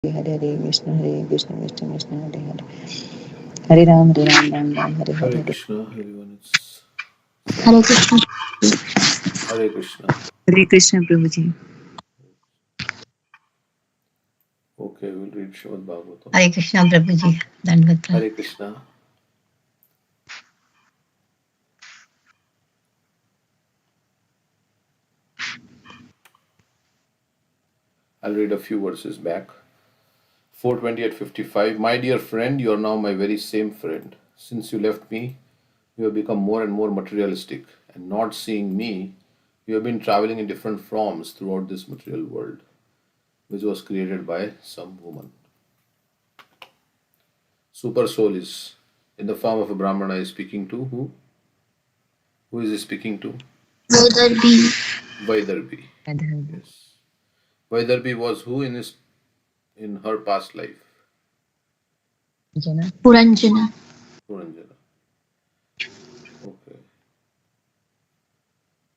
Hare Hare Krishna Krishna Hare Hare Hare Ram Ram Hare Hare Hare. Krishna, everyone. It's Hare Sunday. Krishna. Hare Krishna. Hare Krishna Prabhuji. Okay, we'll read Srimad Bhagavatam. Hare Krishna Prabhuji. Dandavat Pranam. Hare Krishna. I'll read a few verses back. 420 at 55. My dear friend, you are now my very same friend. Since you left me, you have become more and more materialistic, and not seeing me, you have been traveling in different forms throughout this material world, which was created by some woman. Super soul is in the form of a Brahmana is speaking to who? Who is he speaking to? Vedarbhi. Vaidarbi. Adhara. Yes. Vaidarbi was who in her past life? Jana. Puranjana. Puranjana. Okay.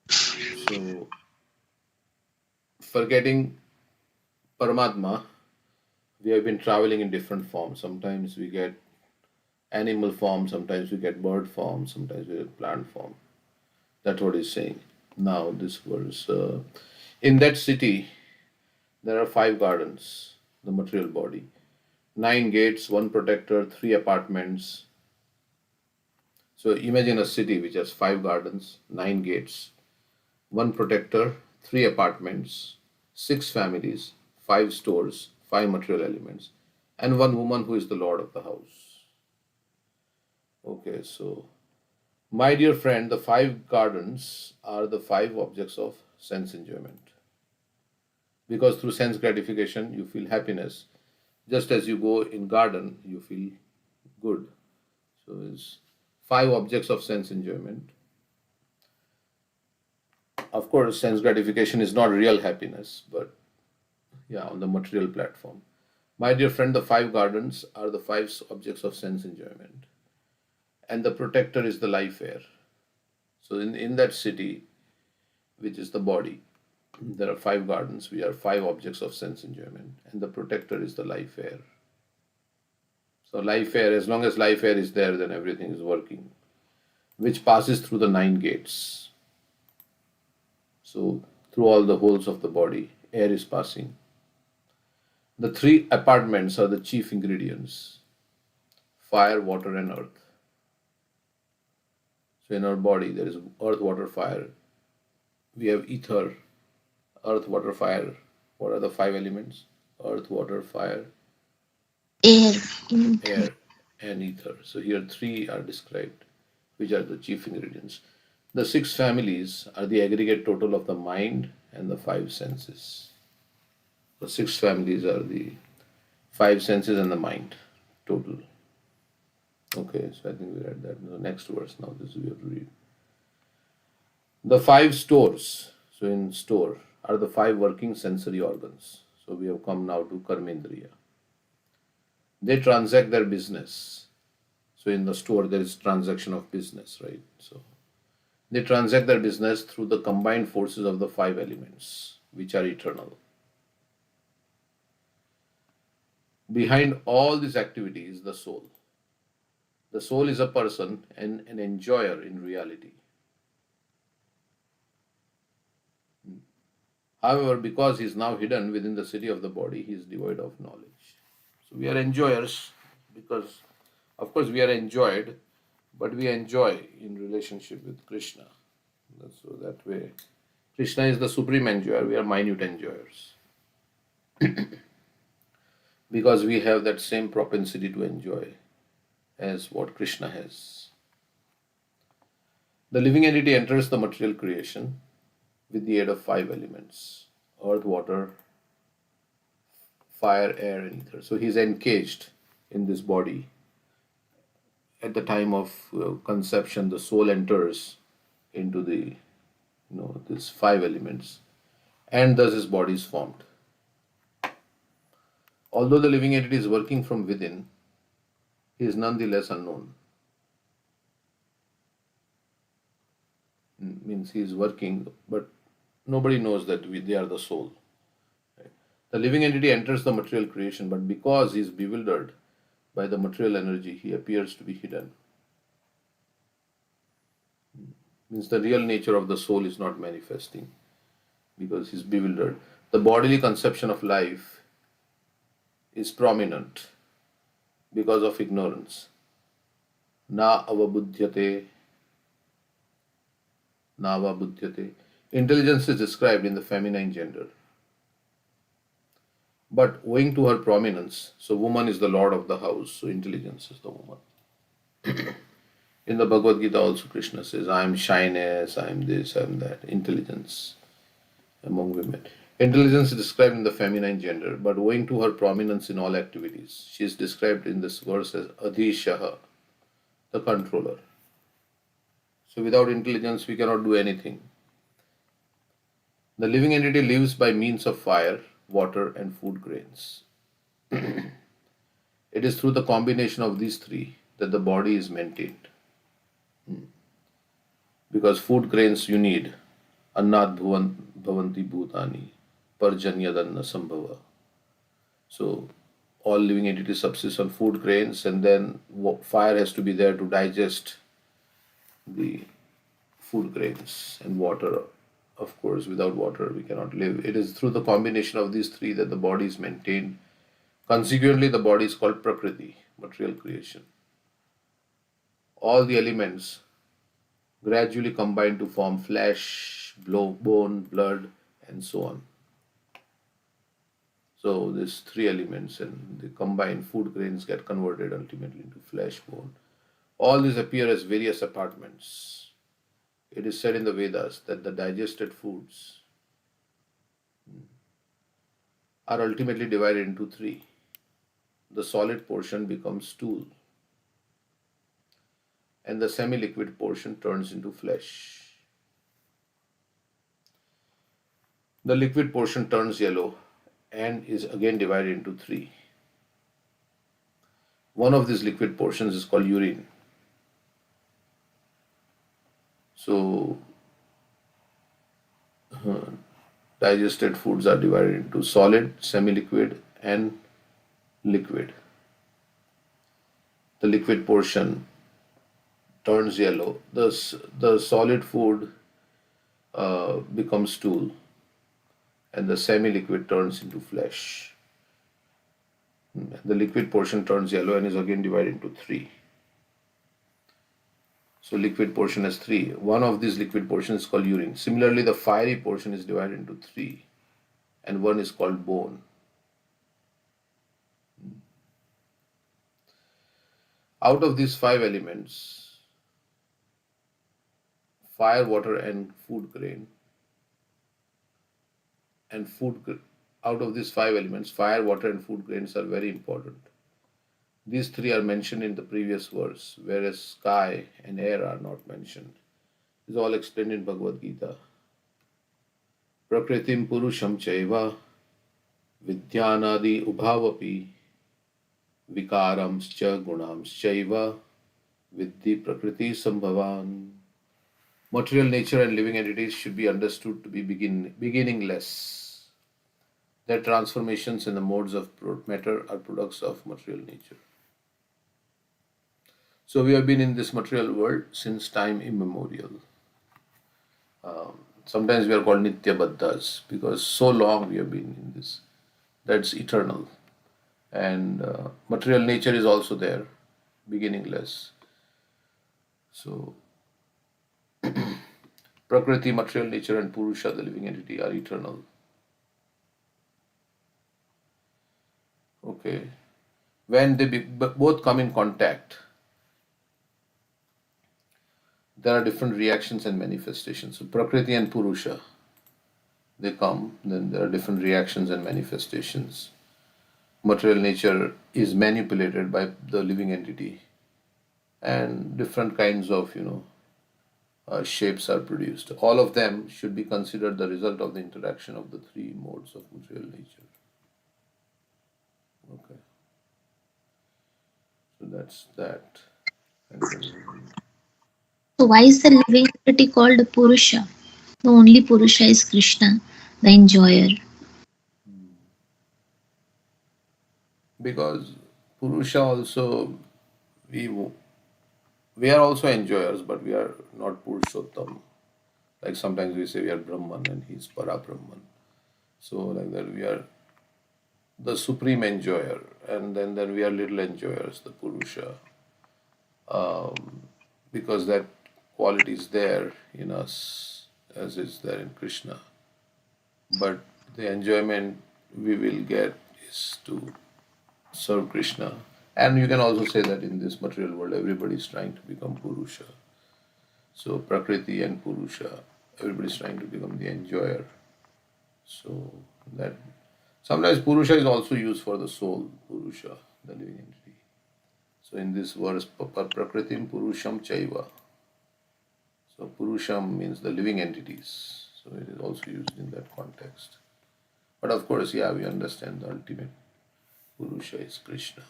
So forgetting Paramatma, we have been traveling in different forms. Sometimes we get animal form, sometimes we get bird form, sometimes we get plant form. That's what he's saying. Now this verse. In that city, there are five gardens, the material body, nine gates, one protector, three apartments. So imagine a city which has five gardens, nine gates, one protector, three apartments, six families, five stores, five material elements, and one woman who is the lord of the house. Okay, so my dear friend, the five gardens are the five objects of sense enjoyment. Because through sense gratification, you feel happiness. Just as you go in garden, you feel good. So it's five objects of sense enjoyment. Of course, sense gratification is not real happiness, but yeah, on the material platform. My dear friend, the five gardens are the five objects of sense enjoyment, and the protector is the life air. So, in that city, which is the body, there are five gardens. We are five objects of sense enjoyment, and the protector is the life air. So, life air, as long as life air is there, then everything is working, which passes through the nine gates. So, through all the holes of the body, air is passing. The three apartments are the chief ingredients: fire, water, and earth. So in our body, there is earth, water, fire. We have ether, earth, water, fire. What are the five elements? Earth, water, fire, Air. air, and ether. So here three are described, which are the chief ingredients. The six families are the aggregate total of the mind and the five senses. The six families are the five senses and the mind total. Okay, so I think we read that. The next verse now, this we have to read. The five stores, so in store, are the five working sensory organs. So we have come now to Karmendriya. They transact their business. So in the store, there is transaction of business, right? So they transact their business through the combined forces of the five elements, which are eternal. Behind all these activities, the soul. The soul is a person and an enjoyer in reality. However, because he is now hidden within the city of the body, he is devoid of knowledge. So we are enjoyers because, of course, we are enjoyed, but we enjoy in relationship with Krishna. So that way, Krishna is the supreme enjoyer, we are minute enjoyers because we have that same propensity to enjoy as what Krishna has. The living entity enters the material creation with the aid of five elements: earth, water, fire, air, and ether. So he's encaged in this body. At the time of conception, the soul enters into the these five elements, and thus his body is formed. Although the living entity is working from within, he is nonetheless unknown. Means he is working, but nobody knows that they are the soul. Right? The living entity enters the material creation, but because he is bewildered by the material energy, he appears to be hidden. Means the real nature of the soul is not manifesting because he is bewildered. The bodily conception of life is prominent because of ignorance. Na avabudhyate, na avabudhyate. Intelligence is described in the feminine gender. But owing to her prominence, so woman is the lord of the house, so intelligence is the woman. In the Bhagavad Gita also Krishna says, I am shyness, I am this, I am that. Intelligence among women. Intelligence is described in the feminine gender, but owing to her prominence in all activities, she is described in this verse as Adhishaha, the controller. So without intelligence, we cannot do anything. The living entity lives by means of fire, water, and food grains. It is through the combination of these three that the body is maintained. Because food grains you need, annat bhavanti bhutani, parjanyadanna sambhava. So all living entities subsist on food grains, and then fire has to be there to digest the food grains, and water. Of course, without water we cannot live. It is through the combination of these three that the body is maintained. Consequently, the body is called Prakriti, material creation. All the elements gradually combine to form flesh, bone, blood, and so on. So these three elements and the combined food grains get converted ultimately into flesh, bone. All these appear as various apartments. It is said in the Vedas that the digested foods are ultimately divided into three. The solid portion becomes stool, and the semi-liquid portion turns into flesh. The liquid portion turns yellow and is again divided into three. One of these liquid portions is called urine. So, digested foods are divided into solid, semi-liquid, and liquid. The liquid portion turns yellow. The solid food becomes stool, and the semi-liquid turns into flesh. The liquid portion turns yellow and is again divided into three. So liquid portion has three. One of these liquid portions is called urine. Similarly, the fiery portion is divided into three, and one is called bone. Out of these five elements, fire, water, and food grain, and out of these five elements, fire, water, and food grains are very important. These three are mentioned in the previous verse, whereas sky and air are not mentioned. This is all explained in Bhagavad Gita. Prakritim purusham chaiva vidyanadi ubhavapi vikaramscha gunamschaiva vidhi prakriti sambhavan. Material nature and living entities should be understood to be beginningless. Their transformations in the modes of matter are products of material nature. So we have been in this material world since time immemorial. Sometimes we are called Nitya Baddhas because so long we have been in this. That's eternal. And material nature is also there, beginningless. So Prakriti, material nature, and Purusha, the living entity, are eternal. Okay. When they both come in contact, there are different reactions and manifestations. So Prakriti and Purusha, they come, then there are different reactions and manifestations. Material nature is manipulated by the living entity, and different kinds of, shapes are produced. All of them should be considered the result of the interaction of the three modes of material nature. Okay. So that's that. And then, So why is the living entity called Purusha? The only Purusha is Krishna, the enjoyer. Because Purusha also, we we are also enjoyers, but we are not Purushottam. Like sometimes we say we are Brahman and he's Para Brahman. So like that we are the supreme enjoyer, and then we are little enjoyers, the Purusha, because that quality is there in us as is there in Krishna. But the enjoyment we will get is to serve Krishna. And you can also say that in this material world, everybody is trying to become Purusha. So Prakriti and Purusha, everybody is trying to become the enjoyer. So that sometimes Purusha is also used for the soul, Purusha, the living entity. So in this verse, Prakritim Purusham Chaiva. So Purusham means the living entities. So it is also used in that context. But of course, yeah, we understand the ultimate Purusha is Krishna.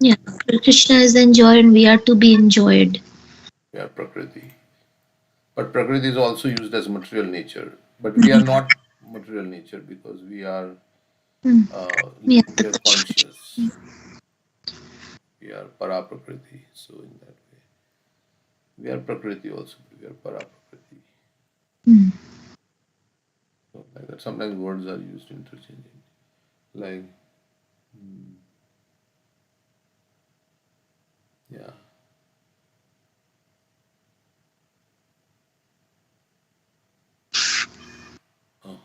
Yeah, Krishna is enjoyed and we are to be enjoyed. We are Prakriti. But Prakriti is also used as material nature. But we are not material nature because Hmm. We are we the are Krishna. conscious. We are Para Prakriti. So in that way, we are Prakriti also. We are Para Prakriti. Hmm. So like that. Sometimes words are used interchangeably. Like, yeah. Oh,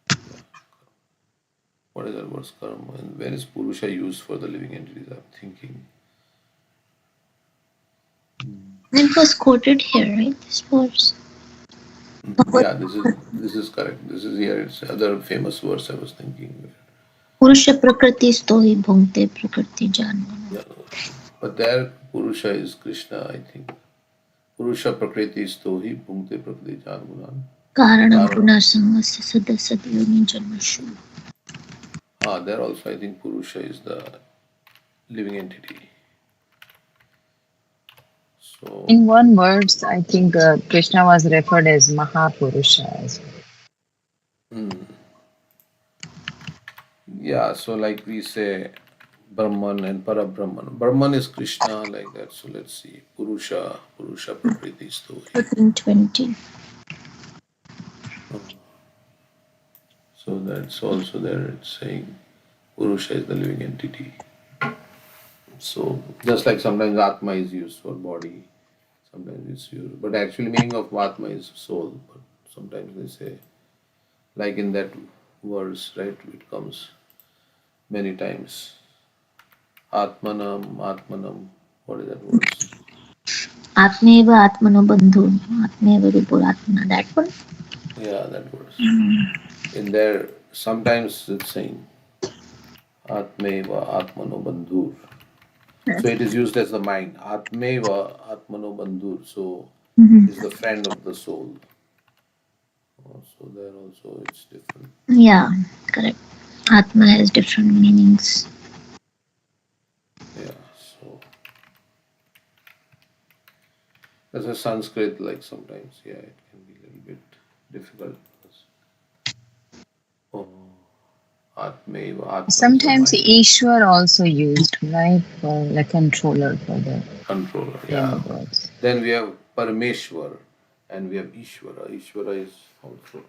yeah. What is that word karma? And where is Purusha used for the living entities? I'm thinking. It was quoted here, right? This verse. Bhagavad Yeah, this is correct. This is here. It's other famous verse I was thinking. पुरुष प्रकृति स्तो ही भुंक्ते प्रकृति जान Yeah, but there Purusha is Krishna, I think. Purusha Prakriti Stohi Bhungte Prakriti Jangunan कारणं Karanam. पुनः संगस्य सदसद्योनि जन्मसु. There also I think Purusha is the living entity. So, In one verse, I think Krishna was referred as Mahapurusha as well. yeah, so like we say Brahman and Parabrahman. Brahman is Krishna, like that. So let's see. Purusha Prakriti Stohi. 1420. So that's also there. It's saying Purusha is the living entity. So just like sometimes Atma is used for body, sometimes it's used, but actually meaning of Atma is soul. But sometimes they say, like in that verse, right? It comes many times. Atmanam, Atmanam. What is that verse? आत्मेव आत्मनो बंधु आत्मेव रूपो आत्मना. That one. Yeah, that verse. In there, sometimes it's saying Atmeva Atmano Bandhur. So it is used as the mind. Atmeva Atmano Bandhur. So is the friend of the soul. So there also it's different. Yeah, correct. Atma has different meanings. Yeah. So as a Sanskrit, like sometimes, yeah, it can be a little bit difficult. Oh, Atma is the Sometimes mind Ishwar also used, right, for the controller for the controller. Yeah. demigods. Then we have Parameshwar and we have Ishvara. Ishvara is also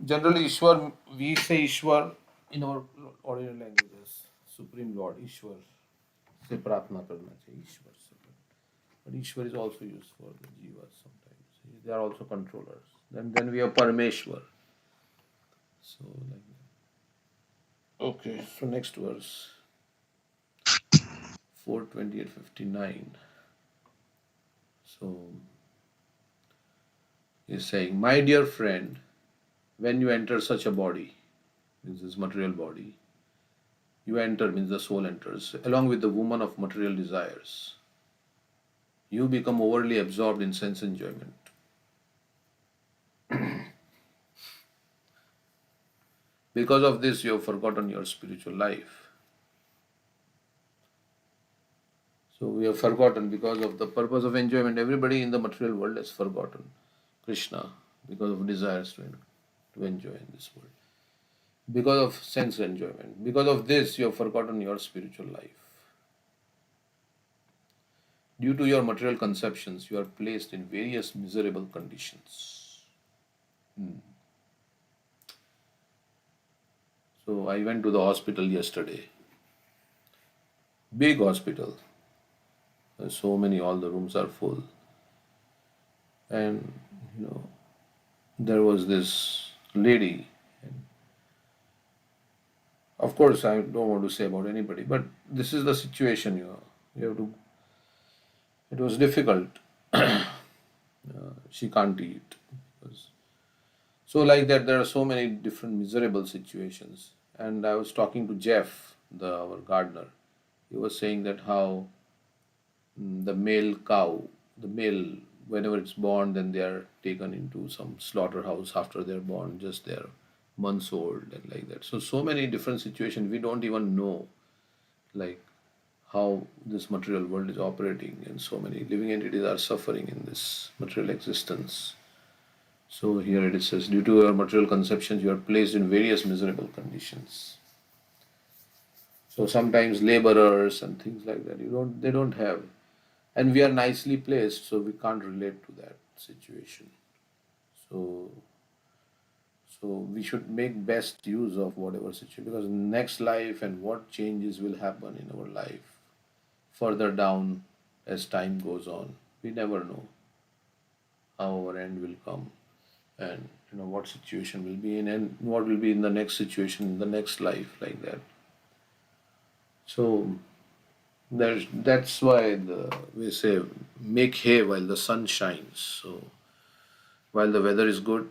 generally Ishwar. We say Ishwar in our original languages. Supreme Lord Ishwar. से प्रार्थना करना चाहिए ईश्वर से. But Ishwar is also used for the jivas sometimes. They are also controllers. Then we have Parameshwar. So like that. Okay. So next verse 4:28:59. So he's saying, my dear friend, when you enter such a body, means this material body, you enter means the soul enters along with the woman of material desires. You become overly absorbed in sense enjoyment. Because of this, you have forgotten your spiritual life. So we have forgotten because of the purpose of enjoyment. Everybody in the material world has forgotten Krishna because of desires to enjoy in this world. because of sense enjoyment. Because of this, you have forgotten your spiritual life. Due to your material conceptions, you are placed in various miserable conditions. So I went to the hospital yesterday. Big hospital. There's so many, all the rooms are full. And you know, there was this lady. Of course, I don't want to say about anybody, but this is the situation. You have to. It was difficult. She can't eat. Because- So like that, there are so many different miserable situations. And I was talking to Jeff, our gardener. He was saying that how the male cow, the male, whenever it's born, then they are taken into some slaughterhouse after they're born, just they're months old and like that. So many different situations we don't even know, like how this material world is operating, and so many living entities are suffering in this material existence. So here it says, due to your material conceptions, you are placed in various miserable conditions. So sometimes laborers and things like that, they don't have, and we are nicely placed, so we can't relate to that situation. So so we should make best use of whatever situation, because next life and what changes will happen in our life further down as time goes on, we never know how our end will come, and what situation will be in, and what will be in the next situation in the next life, like that. So that's why we say make hay while the sun shines. So while the weather is good,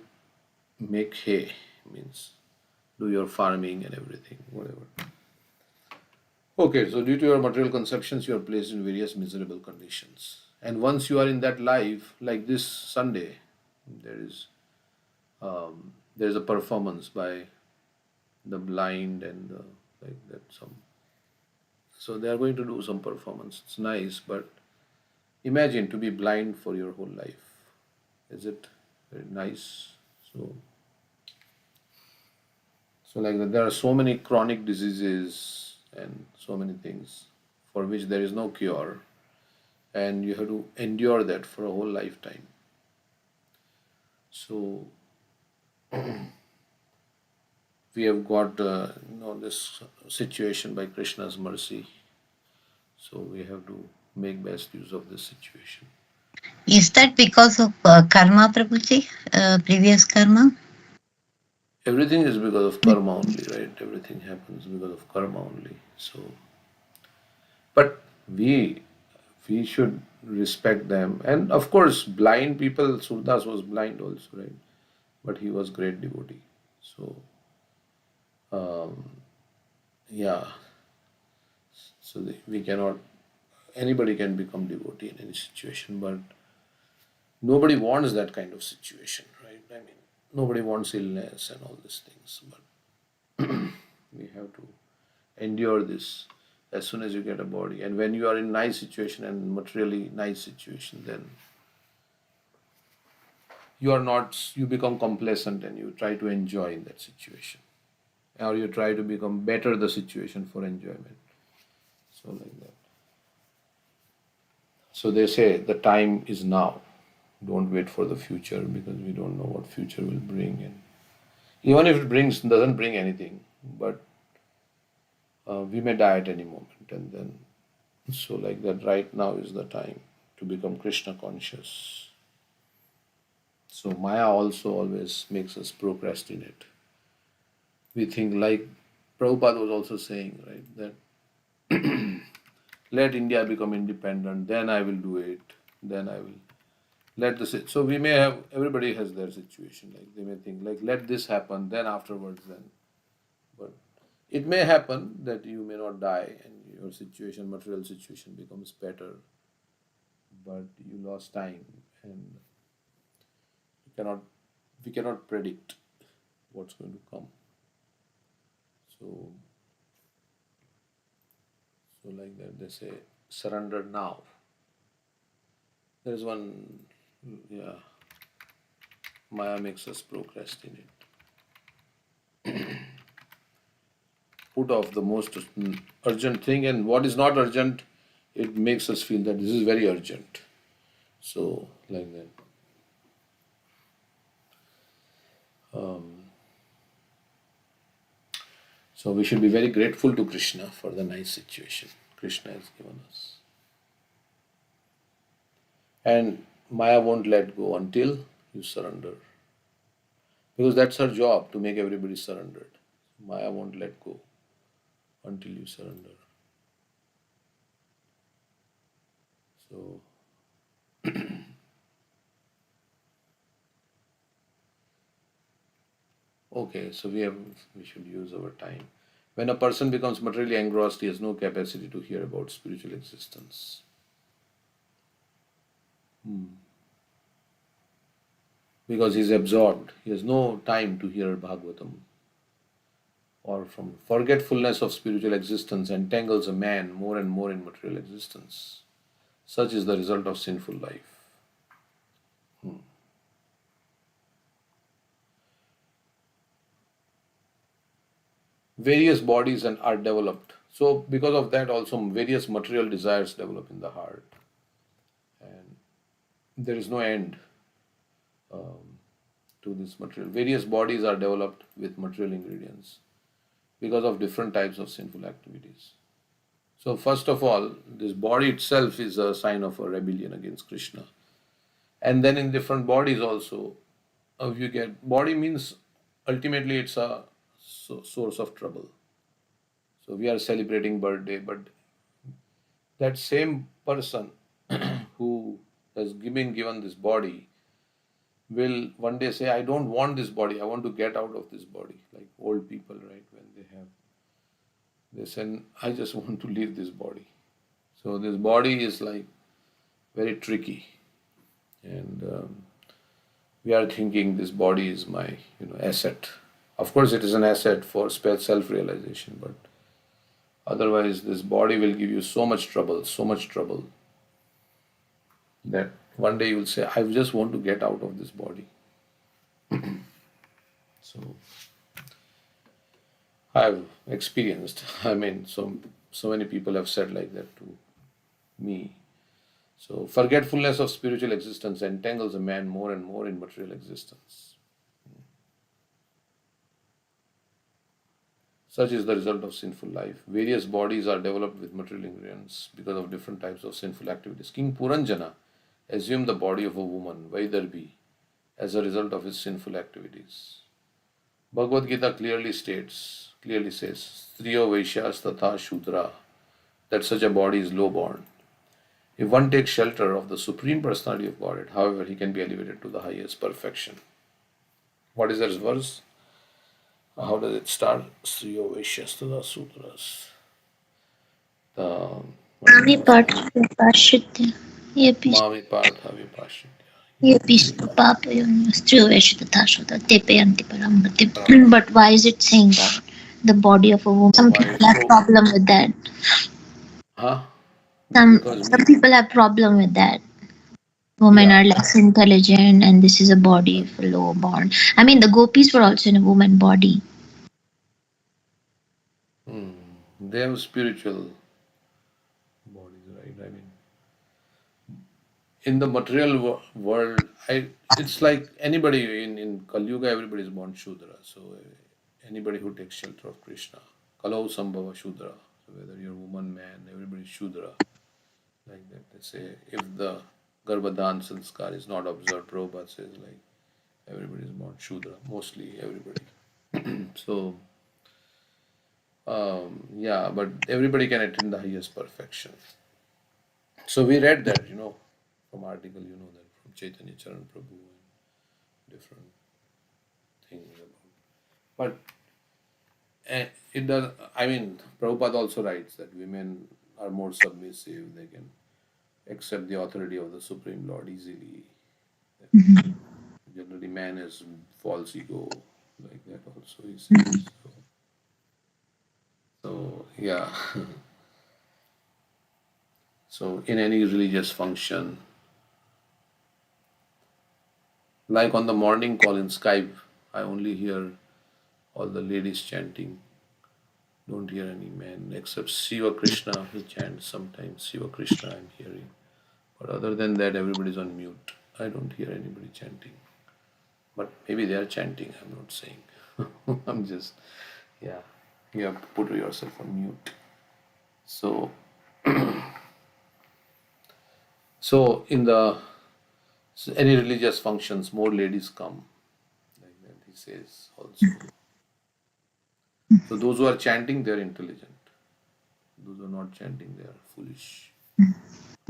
make hay, means do your farming and everything, whatever. Okay, so due to your material conceptions, you are placed in various miserable conditions. And once you are in that life, like this Sunday, there is there is a performance by the blind and like that some. So they are going to do some performance. It's nice, but imagine to be blind for your whole life. Is it very nice? So so like that, there are so many chronic diseases and so many things for which there is no cure, and you have to endure that for a whole lifetime. So we have got this situation by Krishna's mercy. So we have to make best use of this situation. Is that because of karma, Prabhuji? Previous karma? Everything is because of karma only, right? Everything happens because of karma only. So, but we should respect them, and of course, blind people. Surdas was blind also, right? But he was great devotee. So, um, yeah. So we cannot. Anybody can become devotee in any situation, but nobody wants that kind of situation, right? I mean, nobody wants illness and all these things, but we have to endure this as soon as you get a body. And when you are in nice situation and materially nice situation, then you become complacent and you try to enjoy in that situation, or you try to become better the situation for enjoyment. So like that. So they say the time is now. Don't wait for the future, because we don't know what future will bring. And even if it doesn't bring anything, but we may die at any moment, and then so like that. Right now is the time to become Krishna conscious. So Maya also always makes us procrastinate. We think, like Prabhupada was also saying, right, that let India become independent, then I will do it, then I will let this. So we may have, everybody has their situation. Like they may think, like, let this happen, then afterwards, then. But it may happen that you may not die and your situation, material situation, becomes better, but you lost time, and you cannot, we cannot predict what's going to come. So, so like that, they say, surrender now. There is one, yeah, Maya makes us procrastinate. put off the most urgent thing, and what is not urgent, it makes us feel that this is very urgent. So, like that. So, we should be very grateful to Krishna for the nice situation Krishna has given us. And Maya won't let go until you surrender. Because that's her job, to make everybody surrendered. Maya won't let go until you surrender. So, okay, so we should use our time. When a person becomes materially engrossed, he has no capacity to hear about spiritual existence. Because he's absorbed. He has no time to hear Bhagavatam. Or from forgetfulness of spiritual existence entangles a man more and more in material existence. Such is the result of sinful life. Various bodies are developed. So because of that also various material desires develop in the heart. And there is no end to this material. Various bodies are developed with material ingredients because of different types of sinful activities. So first of all, this body itself is a sign of a rebellion against Krishna. And then in different bodies also, you get body means ultimately it's a source of trouble. So we are celebrating birthday, but that same person who has been given this body will one day say, I don't want this body, I want to get out of this body. Like old people, right? When they say, I just want to leave this body. So this body is like very tricky. And we are thinking this body is my asset. Of course, it is an asset for self-realization, but otherwise this body will give you so much trouble, that one day you will say, I just want to get out of this body. So I've experienced, I mean, so many people have said like that to me. So forgetfulness of spiritual existence entangles a man more and more in material existence. Such is the result of sinful life. Various bodies are developed with material ingredients because of different types of sinful activities. King Puranjana assumed the body of a woman, Vaidarbi, as a result of his sinful activities. Bhagavad Gita clearly says, Striyo Vaishyas Tatha Shudra, that such a body is low born. If one takes shelter of the Supreme Personality of Godhead, however, he can be elevated to the highest perfection. What is that verse? How does it start? Striyo Vaishyas Tatha Sudras. The what is Mami the verse? part Vipashitya. Mami Partha Vipashitya. Ye Pispa Papayon Striyovesh Tathashota Tepayanti Paramati. But why is it saying that? The body of a woman. Some Why people it's have so? problem with that. Huh? Because Some people have problem with that. Women yeah, are less intelligent and this is a body for low born. I mean the gopis were also in a woman body. they have spiritual bodies, right? I mean, in the material world, it's like anybody in Kali Yuga, everybody is born Shudra. So anybody who takes shelter of Krishna, Kalau Sambhava Shudra. So whether you're woman, man, everybody is Shudra. Like that, they say if the Garbhadan Sanskar is not observed, Prabhupada says like everybody is born Shudra, mostly everybody. So yeah, but everybody can attain the highest perfection. So we read that, from article, that from Chaitanya Charan Prabhu and different things about. But it does. I mean, Prabhupada also writes that women are more submissive. They can accept the authority of the Supreme Lord easily. Generally, man has false ego, like that. Also, he says. So yeah. So in any religious function, like on the morning call in Skype, I only hear all the ladies chanting Don't hear any man except Shiva Krishna. He chants sometimes. Shiva Krishna, I'm hearing. But other than that, everybody's on mute. I don't hear anybody chanting. But maybe they are chanting. I'm not saying. I'm just, yeah. You have to put yourself on mute. So, so in the any religious functions, more ladies come. Like that he says also. So those who are chanting, they're intelligent. Those who are not chanting, they are foolish.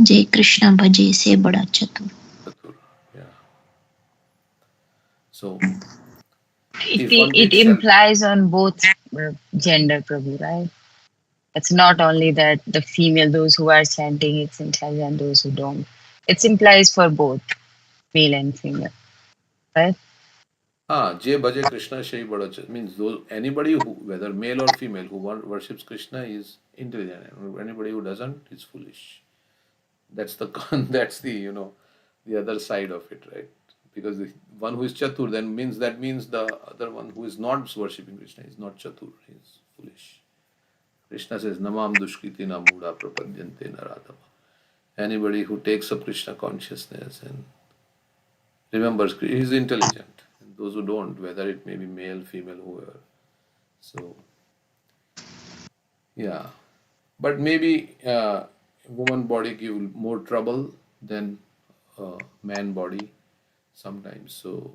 Jai Krishna bhaje se bada chatur. Chatur. Yeah. So It, if it, one it takes self, implies on both gender, Prabhu, right? It's not only that the female, those who are chanting, it's intelligent, those who don't. It implies for both male and female, right? Jay Bhaje Krishna Shai Badacha means those anybody who whether male or female who worships Krishna is intelligent. And anybody who doesn't is foolish. That's the that's the the other side of it, right? Because the one who is chatur then means the other one who is not worshipping Krishna is not chatur, he is foolish. Krishna says, Namam dushkriti na muda prapadyante naradama. Anybody who takes up Krishna consciousness and remembers he is intelligent. And those who don't, whether it may be male, female, whoever. So yeah. But maybe woman body give more trouble than man body sometimes. So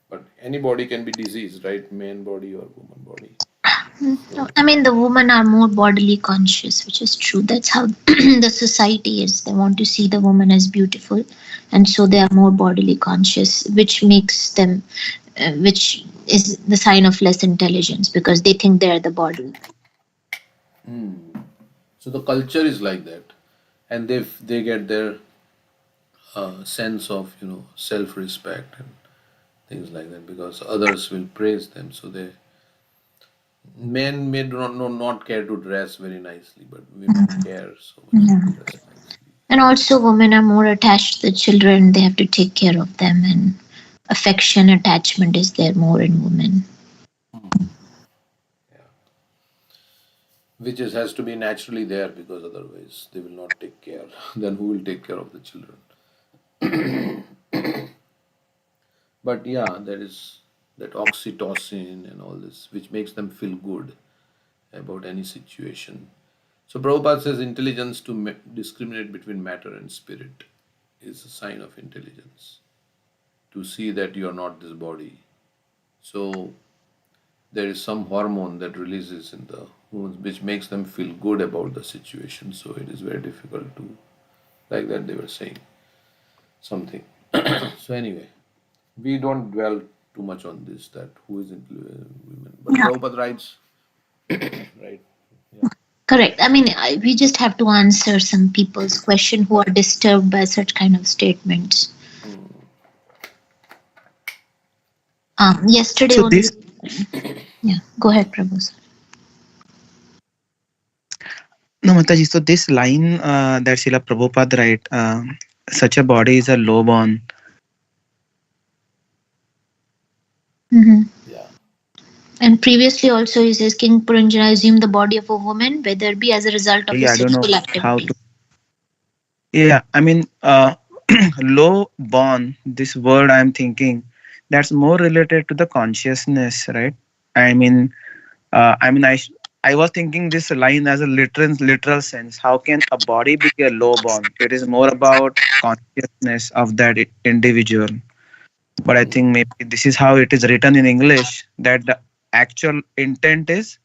but any body can be diseased, right? Man body or woman body. So I mean, the women are more bodily conscious, which is true. That's how the society is. They want to see the woman as beautiful, and so they are more bodily conscious, which makes them, which is the sign of less intelligence because they think they're the body. so the culture is like that. And they get their sense of self respect and things like that because others will praise them. So they men may not care to dress very nicely, but women care so much to Yeah. dress nicely. And also, women are more attached to the children. They have to take care of them, and affection, attachment is there more in women. Yeah. Which has to be naturally there because otherwise they will not take care. Then who will take care of the children? But yeah, there is that oxytocin and all this, which makes them feel good about any situation. So Prabhupada says intelligence to discriminate between matter and spirit is a sign of intelligence. To see that you are not this body. So there is some hormone that releases in the wounds which makes them feel good about the situation. So it is very difficult to, like that they were saying something. So anyway, we don't dwell too much on this that who is into women. But Yeah. Prabhupada writes, right? Yeah. Correct. I mean, we just have to answer some people's question who are disturbed by such kind of statements. Yesterday So only. this, Yeah, go ahead, Prabhu. Sir. no, Mataji, so this line that Srila Prabhupada write, such a body is a low born. Mhm. Yeah. And previously also he says King Puranjana assumed the body of a woman, whether it be as a result of his Sorry, I don't sexual know how activity. to. Yeah, I mean, low born, this word I'm thinking, that's more related to the consciousness, right? I mean, I was thinking this line as a literal sense. How can a body be a low born? It is more about consciousness of that individual. But I think maybe this is how it is written in English, that the actual intent is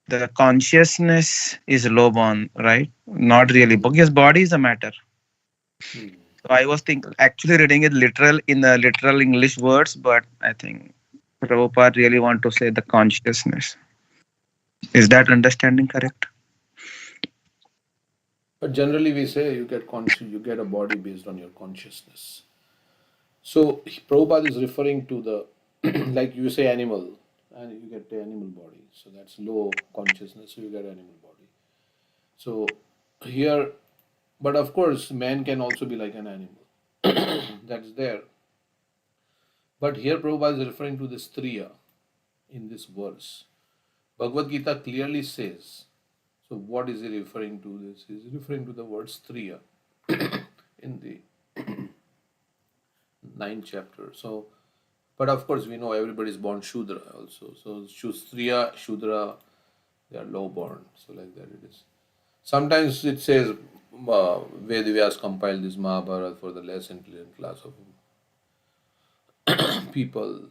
the consciousness is low born, right? Not really, because body is a matter. Hmm. So I was think actually reading it literal in the literal English words, but I think Prabhupada really want to say the consciousness. Is that understanding correct? But generally we say you get a body based on your consciousness. So Prabhupada is referring to the like you say animal and you get the animal body. So that's low consciousness, so you get animal body. So here but of course man can also be like an animal. That's there. But here Prabhupada is referring to the striya in this verse. Bhagavad Gita clearly says. So what is he referring to? This is referring to the word striya in the ninth chapter. So, but of course we know everybody is born Shudra also. So Striya, Shudra, they are low born. So like that it is. Sometimes it says Vedavyas compiled this Mahabharata for the less intelligent class of people,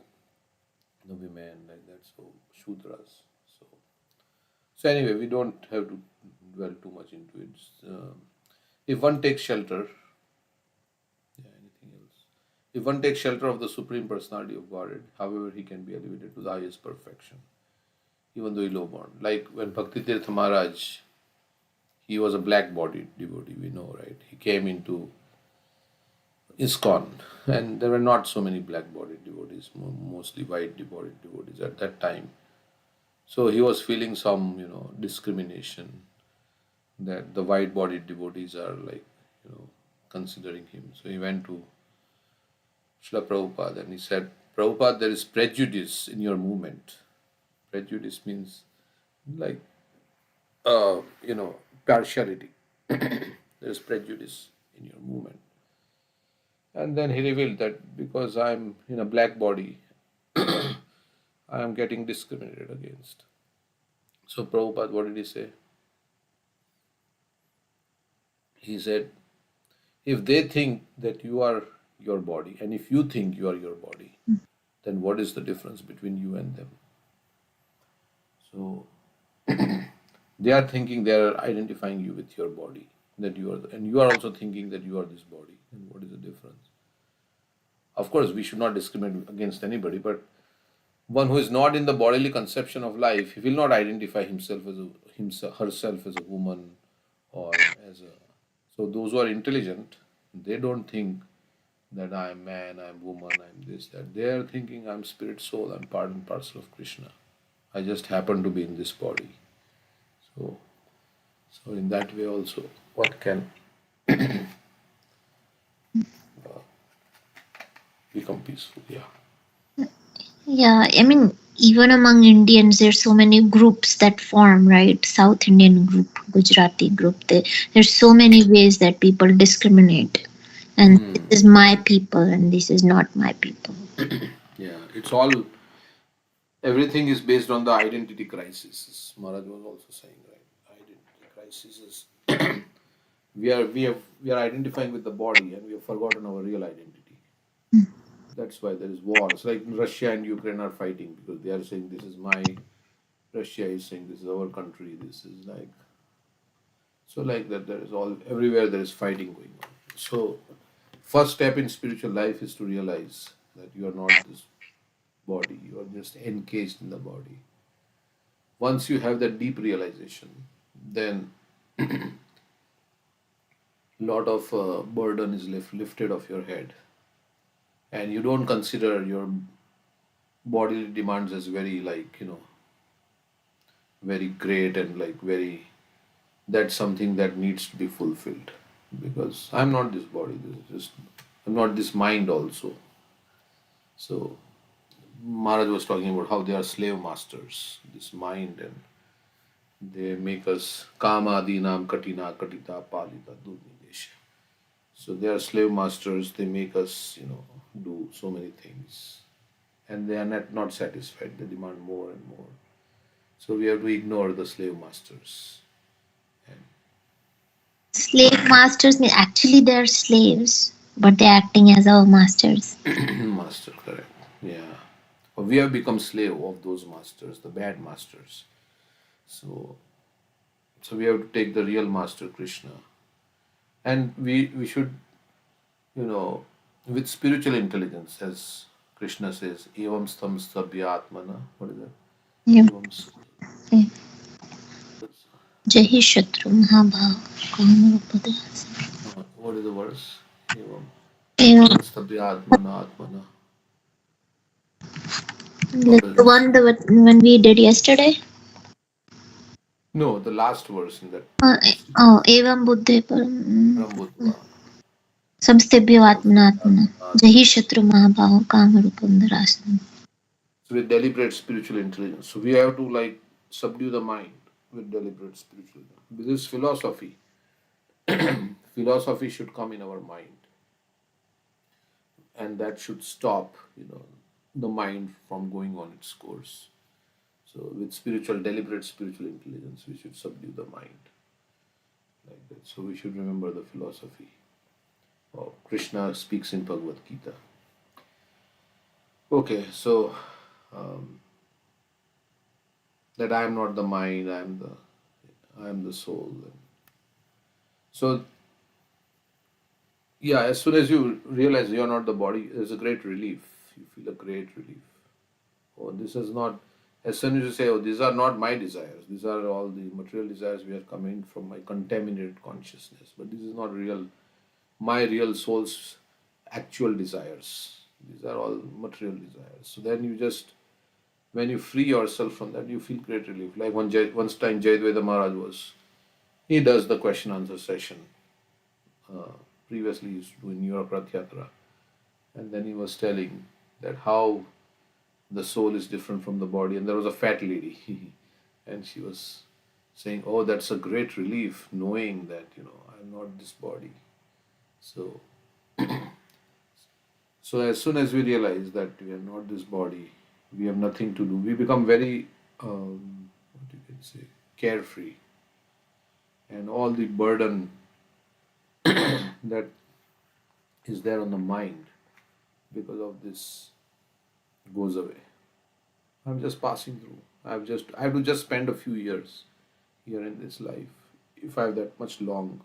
the women like that. So Shudras. So so anyway, we don't have to dwell too much into it. If one takes shelter, yeah, anything else? If one takes shelter of the Supreme Personality of Godhead, however, he can be elevated to the highest perfection, even though he low born. Like when Bhakti Tirtha Maharaj, he was a black bodied devotee, we know, right? He came into ISKCON, and there were not so many black bodied devotees, mostly white bodied devotees at that time. So he was feeling some, discrimination that the white bodied devotees are like, considering him. So he went to Srila Prabhupada and he said, Prabhupada, there is prejudice in your movement. Prejudice means like, partiality. There is prejudice in your movement. And then he revealed that because I'm in a black body, I am getting discriminated against. So Prabhupada, what did he say? He said, if they think that you are your body, and if you think you are your body, then what is the difference between you and them? So they are thinking they are identifying you with your body, that you are, and you are also thinking that you are this body. And what is the difference? Of course, we should not discriminate against anybody, but one who is not in the bodily conception of life, he will not identify herself as a woman or as a. So those who are intelligent, they don't think that I am man, I am woman, I am this, that. They are thinking I am spirit, soul, I am part and parcel of Krishna. I just happen to be in this body. So, so in that way also, what can become peaceful? Yeah. Yeah, I mean, even among Indians, there's so many groups that form, right? South Indian group, Gujarati group. There's so many ways that people discriminate. And this is my people and this is not my people. Yeah, it's all, everything is based on the identity crisis. Maharaj was also saying, right? Identity crisis is we are identifying with the body and we have forgotten our real identity. That's why there is wars. Like Russia and Ukraine are fighting because they are saying this is my, Russia is saying this is our country. This is like, so like that. There is all, everywhere there is fighting going on. So first step in spiritual life is to realize that you are not this body. You are just encased in the body. Once you have that deep realization, then lot of burden is lifted off your head, and you don't consider your bodily demands as very like very great and like very, that's something that needs to be fulfilled, because I'm not this body, this is just, I'm not this mind also. So Maharaj was talking about how they are slave masters, this mind, and they make us kama dinam katina katita palita durnidesh. So they are slave masters, they make us, do so many things. And they are not satisfied, they demand more and more. So we have to ignore the slave masters. Slave masters mean actually they're slaves, but they're acting as our masters. Master, correct. Yeah. We have become slave of those masters, the bad masters. So so we have to take the real master Krishna. And we should, with spiritual intelligence, as Krishna says, evam stam stabhya atmana. What is that? Yeah. Evam Jahi Shatru Mahabhav Kamrupada. what is the verse? Evam Yeah. stabhya atmana atmana. What does The it one say? that when we did yesterday. No, the last verse in that Uh, yesterday. oh, Evam Buddhe Rambudva. Samstebhyo Atmana Stabhya Atmana. atmana Jahi atmana. Shatru Mahabhav Kamrupada. So with deliberate spiritual intelligence. So we have to like subdue the mind with deliberate spiritual. This philosophy, philosophy should come in our mind, and that should stop, the mind from going on its course. So, with spiritual, deliberate spiritual intelligence, we should subdue the mind like that. So, we should remember the philosophy. Krishna speaks in Bhagavad Gita. Okay, so um, that I am not the mind, I am the soul. So yeah, as soon as you realize you are not the body, there's a great relief. You feel a great relief. Oh, this is not. As soon as you say, "Oh, these are not my desires. These are all the material desires we are coming from my contaminated consciousness. But this is not real. My real soul's actual desires. These are all material desires." So then you just, when you free yourself from that, you feel great relief. Like once time Jayadvaita Maharaj he does the question answer session. Uh, Previously, he used to do in Europe Rath Yatra, and then he was telling that how the soul is different from the body. And there was a fat lady, and she was saying, "Oh, that's a great relief knowing that I'm not this body." So, so as soon as we realize that we are not this body, we have nothing to do. We become very, what you can say, carefree, and all the burden that is there on the mind because of this goes away. I'm just passing through. I have to just spend a few years here in this life, if I have that much long.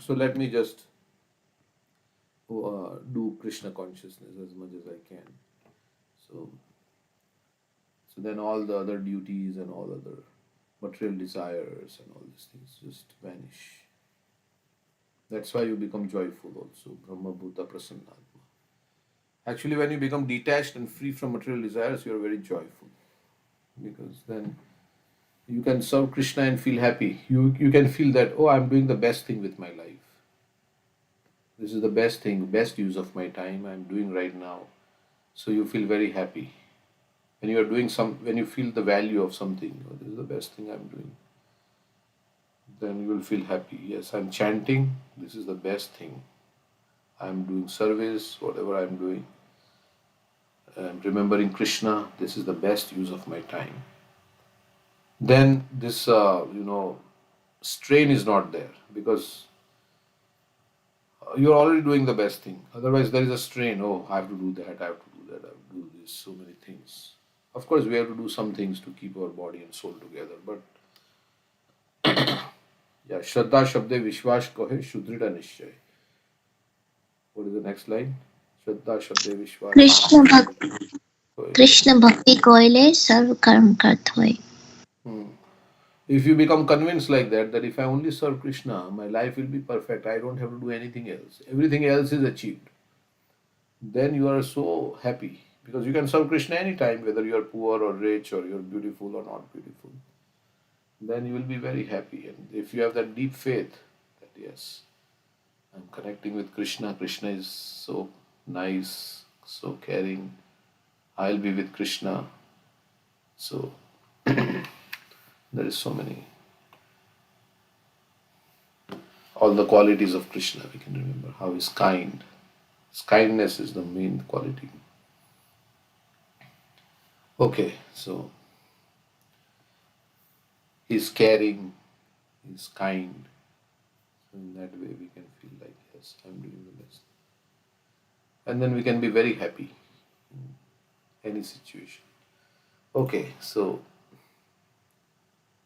So let me just do Krishna consciousness as much as I can. So, so then all the other duties and all other material desires and all these things just vanish. That's why you become joyful also. Brahma Bhuta Prasannatma. Actually, when you become detached and free from material desires, you are very joyful because then you can serve Krishna and feel happy. You can feel that, oh, I'm doing the best thing with my life. This is the best thing, best use of my time I'm doing right now. So you feel very happy. When you feel the value of something, oh, this is the best thing I'm doing, then you will feel happy. Yes, I'm chanting, this is the best thing. I'm doing service, whatever I'm doing. And remembering Krishna, this is the best use of my time. Then this, strain is not there because you're already doing the best thing. Otherwise, there is a strain. Oh, I have to do that, I have to do that, I have to do this, so many things. Of course, we have to do some things to keep our body and soul together. But yeah, Shraddha Shabde Vishwash Kohe Shudrida Nishchay. What is the next line? Shraddha Shabde Vishwash Krishna भक्ति Kohe. Krishna भक्ति कोयले सर्व कर्म करत होय. Hmm. If you become convinced like that if I only serve Krishna, my life will be perfect, I don't have to do anything else, everything else is achieved, then you are so happy because you can serve Krishna anytime, whether you are poor or rich or you're beautiful or not beautiful. Then you will be very happy. And if you have that deep faith that yes, I'm connecting with Krishna, Krishna is so nice, so caring, I'll be with Krishna. So there is so many, all the qualities of Krishna we can remember. How he's kind. His kindness is the main quality. Okay, so he's caring, he's kind. So in that way we can feel like yes, I'm doing the best. And then we can be very happy in any situation. Okay, so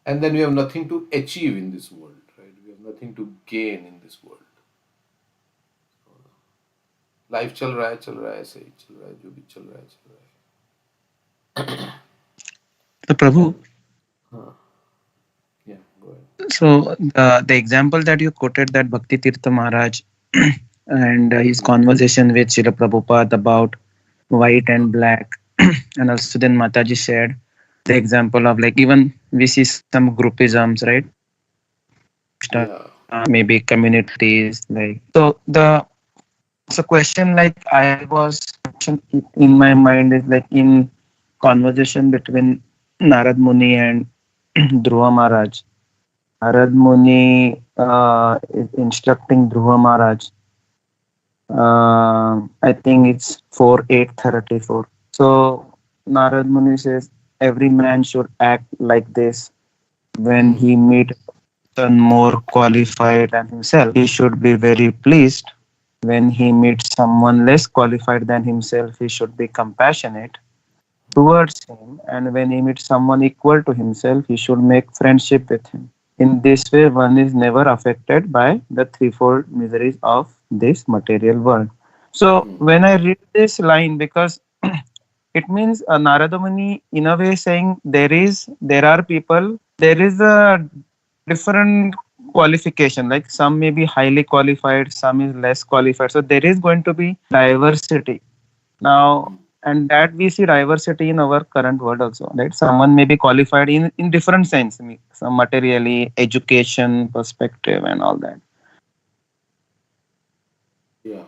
and then we have nothing to achieve in this world, right? We have nothing to gain in this world. Life चल रहा है ऐसे ही चल रहा है जो भी चल रहा है चल रहा है. So Prabhu, And yeah, go ahead. so the example that you quoted, that Bhakti Tirtha Maharaj and his Hmm. conversation with Srila Prabhupada about white and black, and also then Mataji shared the example of, like, even we see some groupisms, right? Yeah, Maybe communities, like, so the question, like, I was in my mind is like, in conversation between Narad Muni and Dhruva Maharaj. Narad Muni is instructing Dhruva Maharaj. I think it's 4:834. So Narad Muni says every man should act like this when Hmm. he meet person more qualified than himself. He should be very pleased. When he meets someone less qualified than himself, he should be compassionate towards him, and when he meets someone equal to himself, he should make friendship with him. In this way, one is never affected by the threefold miseries of this material world. So, Hmm. when I read this line, because it means Narada Muni, in a way, saying there are people, there is a different qualification. Like some may be highly qualified, some is less qualified. So there is going to be diversity now, Hmm. and that we see diversity in our current world also, right? Someone may be qualified in different sense, some materially, education perspective, and all that. Yeah.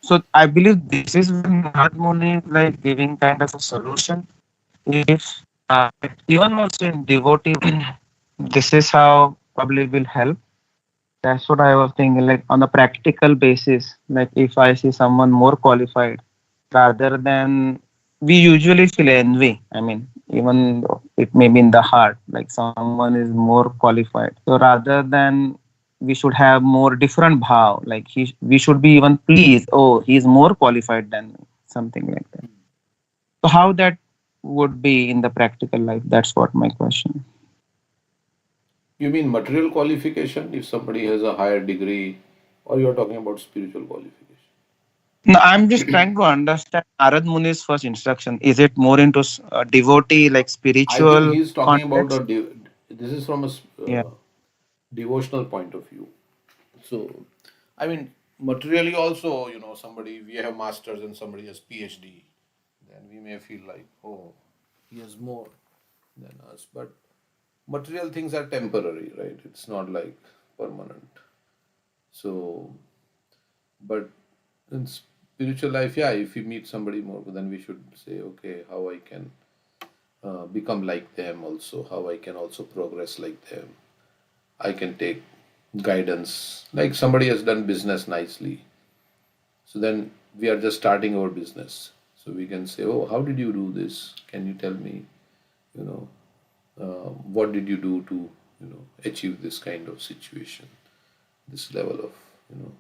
So I believe this is where Narad Muni is like giving kind of a solution. If even also in devotee, this is how probably will help. That's what I was thinking. Like on a practical basis, like if I see someone more qualified, rather than we usually feel envy. I mean, even though it may be in the heart, like someone is more qualified. So rather than we should have more different bhav, like we should be even pleased. Oh, he is more qualified than me, something like that. So how that would be in the practical life? That's what my question. You mean material qualification if somebody has a higher degree, or you're talking about spiritual qualification? No, I'm just trying to understand Narad Muni's first instruction. Is it more into devotee, like I think spiritual he's talking about context? this is from a Yeah. devotional point of view. So, I mean, materially also, somebody we have masters and somebody has PhD, then we may feel like, oh, he has more than us. But material things are temporary, right? It's not like permanent. So, but in spiritual life, yeah, if we meet somebody more, then we should say, okay, how I can become like them also, how I can also progress like them. I can take guidance. Like somebody has done business nicely. So then we are just starting our business. So we can say, oh, how did you do this? Can you tell me, you know, what did you do to, achieve this kind of situation, this level of, you know.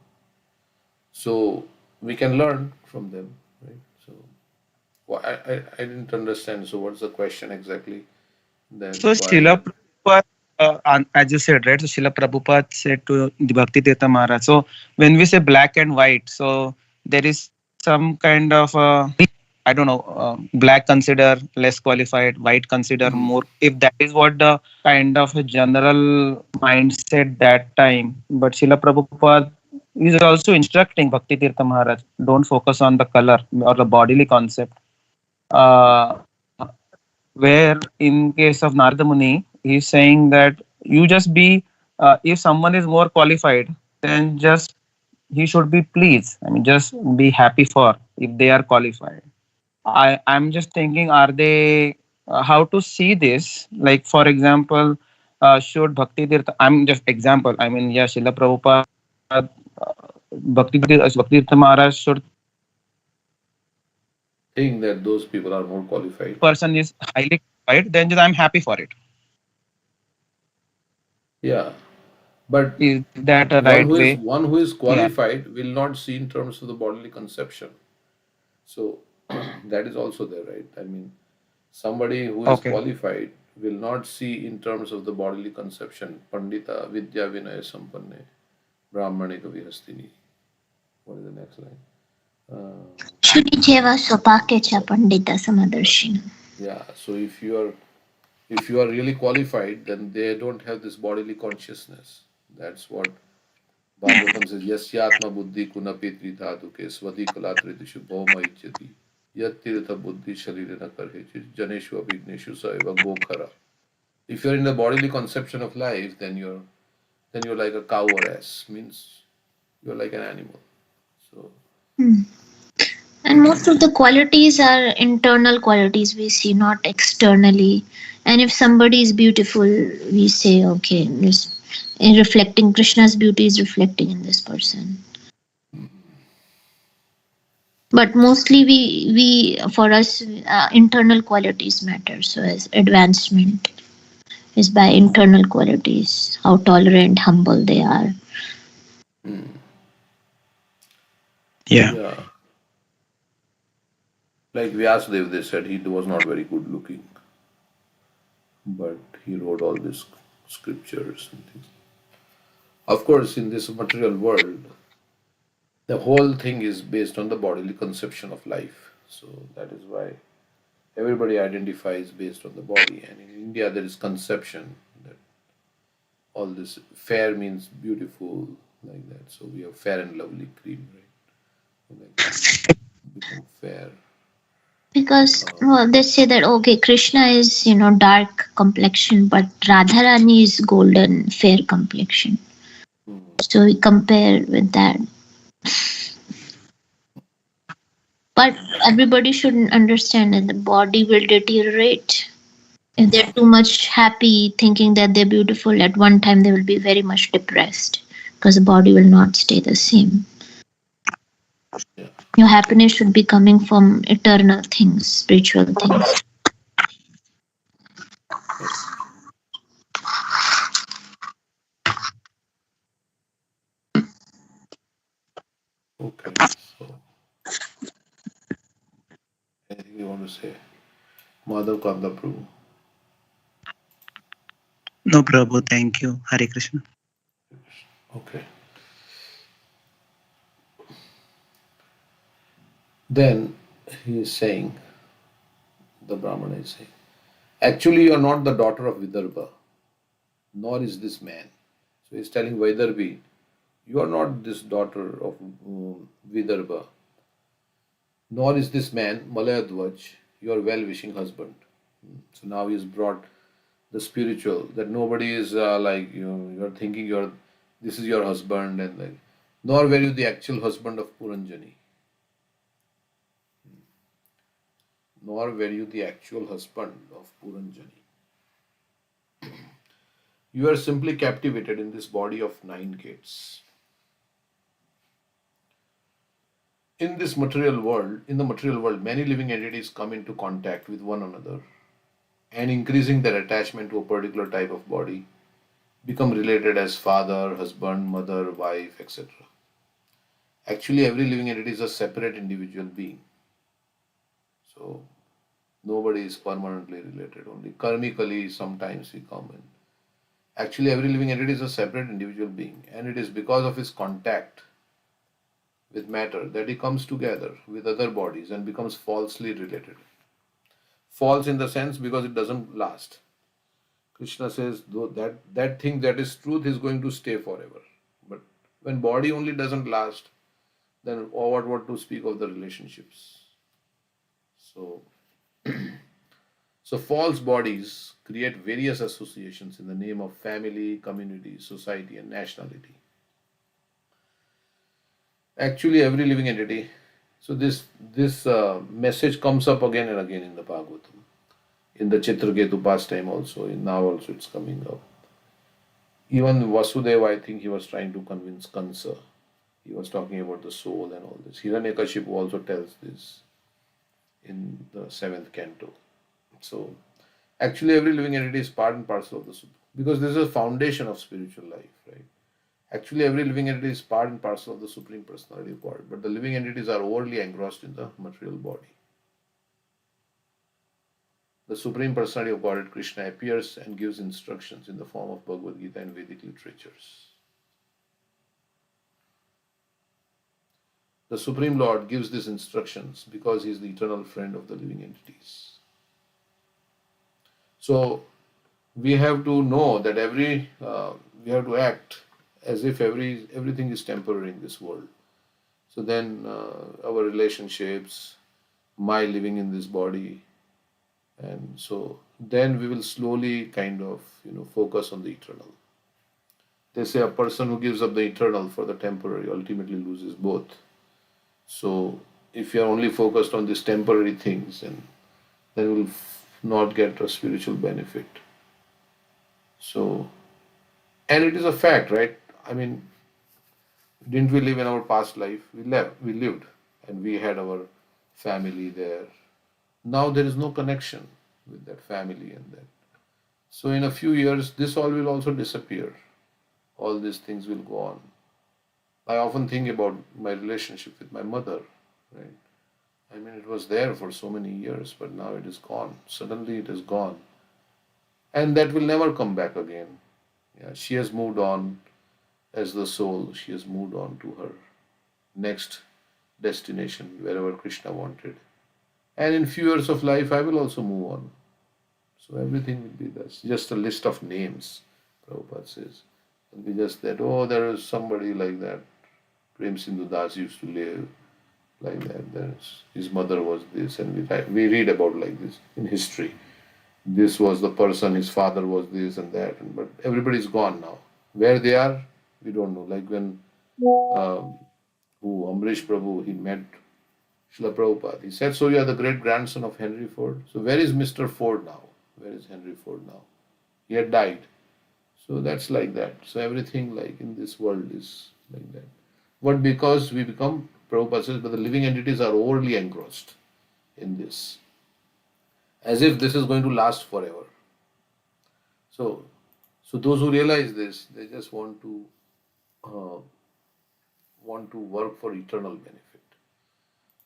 So we can learn from them, right? So I didn't understand. So what's the question exactly? Then So why? Srila Prabhupada, as you said, right? So Srila Prabhupada said to the Bhakti Tirtha Maharaj. So when we say black and white, so there is some kind of I don't know, black consider less qualified, white consider Hmm. more. If that is what the kind of a general mindset that time, but Srila Prabhupada is also instructing Bhakti Tirtha Maharaj, don't focus on the color or the bodily concept. Uh, where in case of Narada Muni, he's saying that you just be, if someone is more qualified, then just he should be pleased. I mean, just be happy for if they are qualified. I'm just thinking, are they, how to see this? Like, for example, should Bhakti Tirtha, I'm just example, I mean, yeah, Srila Prabhupada, Bhakti Tirtha Maharaj should think that Think that if those this people are more person is qualified. highly qualified, then just I'm happy for it. Yeah. But Is that a one right who is way? one who is Yeah. qualified will not see in terms of the bodily conception. So that is also there, right? I mean, somebody who is Okay. qualified will not see in terms of the bodily conception. Pandita Vidya Vinaya Sampanne Brahmane Kavihastini. What is the next line? Shunijeva swapake cha pandita samadarshina. Yeah. So if you are really qualified, then they don't have this bodily consciousness. That's what Bhagavatam says. Yasyatma buddhi kunapi dhatuke swati kalatritishu bhoma ichyati. Yat tirtha buddhi sharirena karhe janeshu abhigneshu saiva gokhara. If you're in the bodily conception of life, then you're like a cow or ass. Means you're like an animal. So Hmm. And most of the qualities are internal qualities we see, not externally. And if somebody is beautiful, we say, okay, this in reflecting Krishna's beauty is reflecting in this person. But mostly we for us internal qualities matter. So as advancement is by internal qualities, how tolerant, humble they are. Hmm. Yeah. Yeah, like Vyasadev, they said he was not very good looking, but he wrote all these scriptures and things. Of course, in this material world, the whole thing is based on the bodily conception of life. So that is why everybody identifies based on the body. And in India, there is conception that all this fair means beautiful, like that. So we have fair and lovely cream, right? Like to become fair. Because Um, well, they say that okay, Krishna is dark complexion, but Radharani is golden fair complexion. hmm, So we compare with that. But everybody should understand that the body will deteriorate. If they're too much happy thinking that they're beautiful, at one time they will be very much depressed because the body will not stay the same. yeah. Your happiness should be coming from eternal things, spiritual things. Okay. So anything you want to say? Madhav Kanda Prabhu. No, Prabhu, thank you. Hare Krishna. Okay. Then he is saying, the Brahmana is saying, actually, you are not the daughter of Vidarbha, nor is this man. So he's telling Vaidarbhi, you are not this daughter of Vidarbha, nor is this man Malayadvaj, your well wishing husband. So now he's brought the spiritual that nobody is like you're thinking you're this is your husband and like nor were you the actual husband of Puranjani, nor were you the actual husband of Puranjani. You are simply captivated in this body of nine gates. In the material world, many living entities come into contact with one another and increasing their attachment to a particular type of body, become related as father, husband, mother, wife, etc. Actually, every living entity is a separate individual being. So nobody is permanently related. Only karmically sometimes we come in. Actually, every living entity is a separate individual being, and it is because of his contact with matter that he comes together with other bodies and becomes falsely related. False in the sense because it doesn't last. Krishna says though that thing that is truth is going to stay forever. But when body only doesn't last, then what to speak of the relationships? So so false bodies create various associations in the name of family, community, society, and nationality. Actually, every living entity. So this message comes up again and again in the Bhagavatam, in the Chitraketu pastime also. In now also it's coming up. Even Vasudeva, I think he was trying to convince Kansa. He was talking about the soul and all this. Hiranyakashipu also tells this in the seventh canto. So actually, every living entity is part and parcel of the because this is a foundation of spiritual life, right? Actually, every living entity is part and parcel of the Supreme Personality of God, but the living entities are overly engrossed in the material body. The Supreme Personality of Godhead, Krishna, appears and gives instructions in the form of Bhagavad Gita and Vedic literatures. The Supreme Lord gives these instructions because He is the eternal friend of the living entities. So we have to know that we have to act as if everything is temporary in this world. So then our relationships, my living in this body, and so then we will slowly kind of focus on the eternal. They say a person who gives up the eternal for the temporary ultimately loses both. So if you're only focused on these temporary things, and then we'll not get a spiritual benefit. So, and it is a fact, right? I mean, didn't we live in our past life? We lived, and we had our family there. Now there is no connection with that family and that. So in a few years, this all will also disappear. All these things will go on. I often think about my relationship with my mother, right? I mean, it was there for so many years, but now it is gone. Suddenly it is gone. And that will never come back again. Yeah, she has moved on as the soul. She has moved on to her next destination, wherever Krishna wanted. And in few years of life, I will also move on. So everything will be thus. Just a list of names, Prabhupada says. It'll be just that, oh, there is somebody like that. Prem Sindhu Das used to live like that. His mother was this, and we read about like this in history. This was the person, his father was this and that, but everybody's gone now. Where they are, we don't know. Like when um, Amrish Prabhu, he met Srila Prabhupada. He said, so you are the great grandson of Henry Ford. So where is Mr. Ford now? Where is Henry Ford now? He had died. So that's like that. So everything like in this world is like that. But because we become, Prabhupada says, but the living entities are overly engrossed in this, as if this is going to last forever. So, so those who realize this, they just uh, want to work for eternal benefit.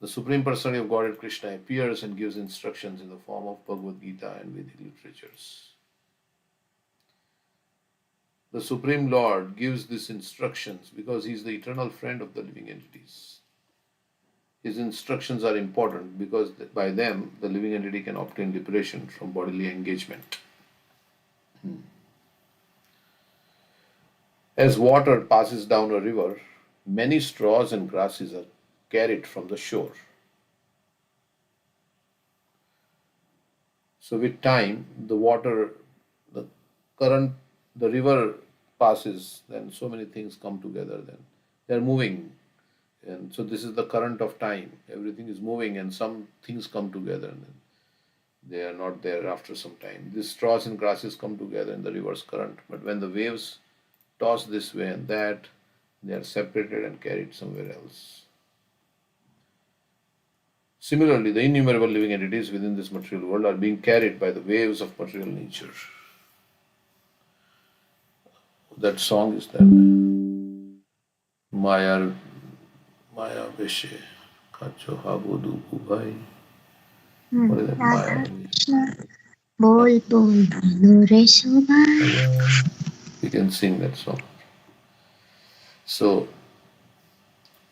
The Supreme Personality of Godhead Krishna appears and gives instructions in the form of Bhagavad Gita and Vedic literatures. The Supreme Lord gives these instructions because He is the eternal friend of the living entities. His instructions are important because by them the living entity can obtain liberation from bodily engagement. As water passes down a river, many straws and grasses are carried from the shore. So with time, the water, the current, the river passes, then so many things come together. Then they are moving, and so this is the current of time. Everything is moving, and some things come together, and then they are not there after some time. These straws and grasses come together in the river's current, but when the waves toss this way and that, they are separated and carried somewhere else. Similarly, the innumerable living entities within this material world are being carried by the waves of material nature. That song is there. Maya, Maya Veshe, Kacho Habudu Bhai. What is that? Maya Radha Veshe. Krishna, bol bol bolo re Subhash. We can sing that song. So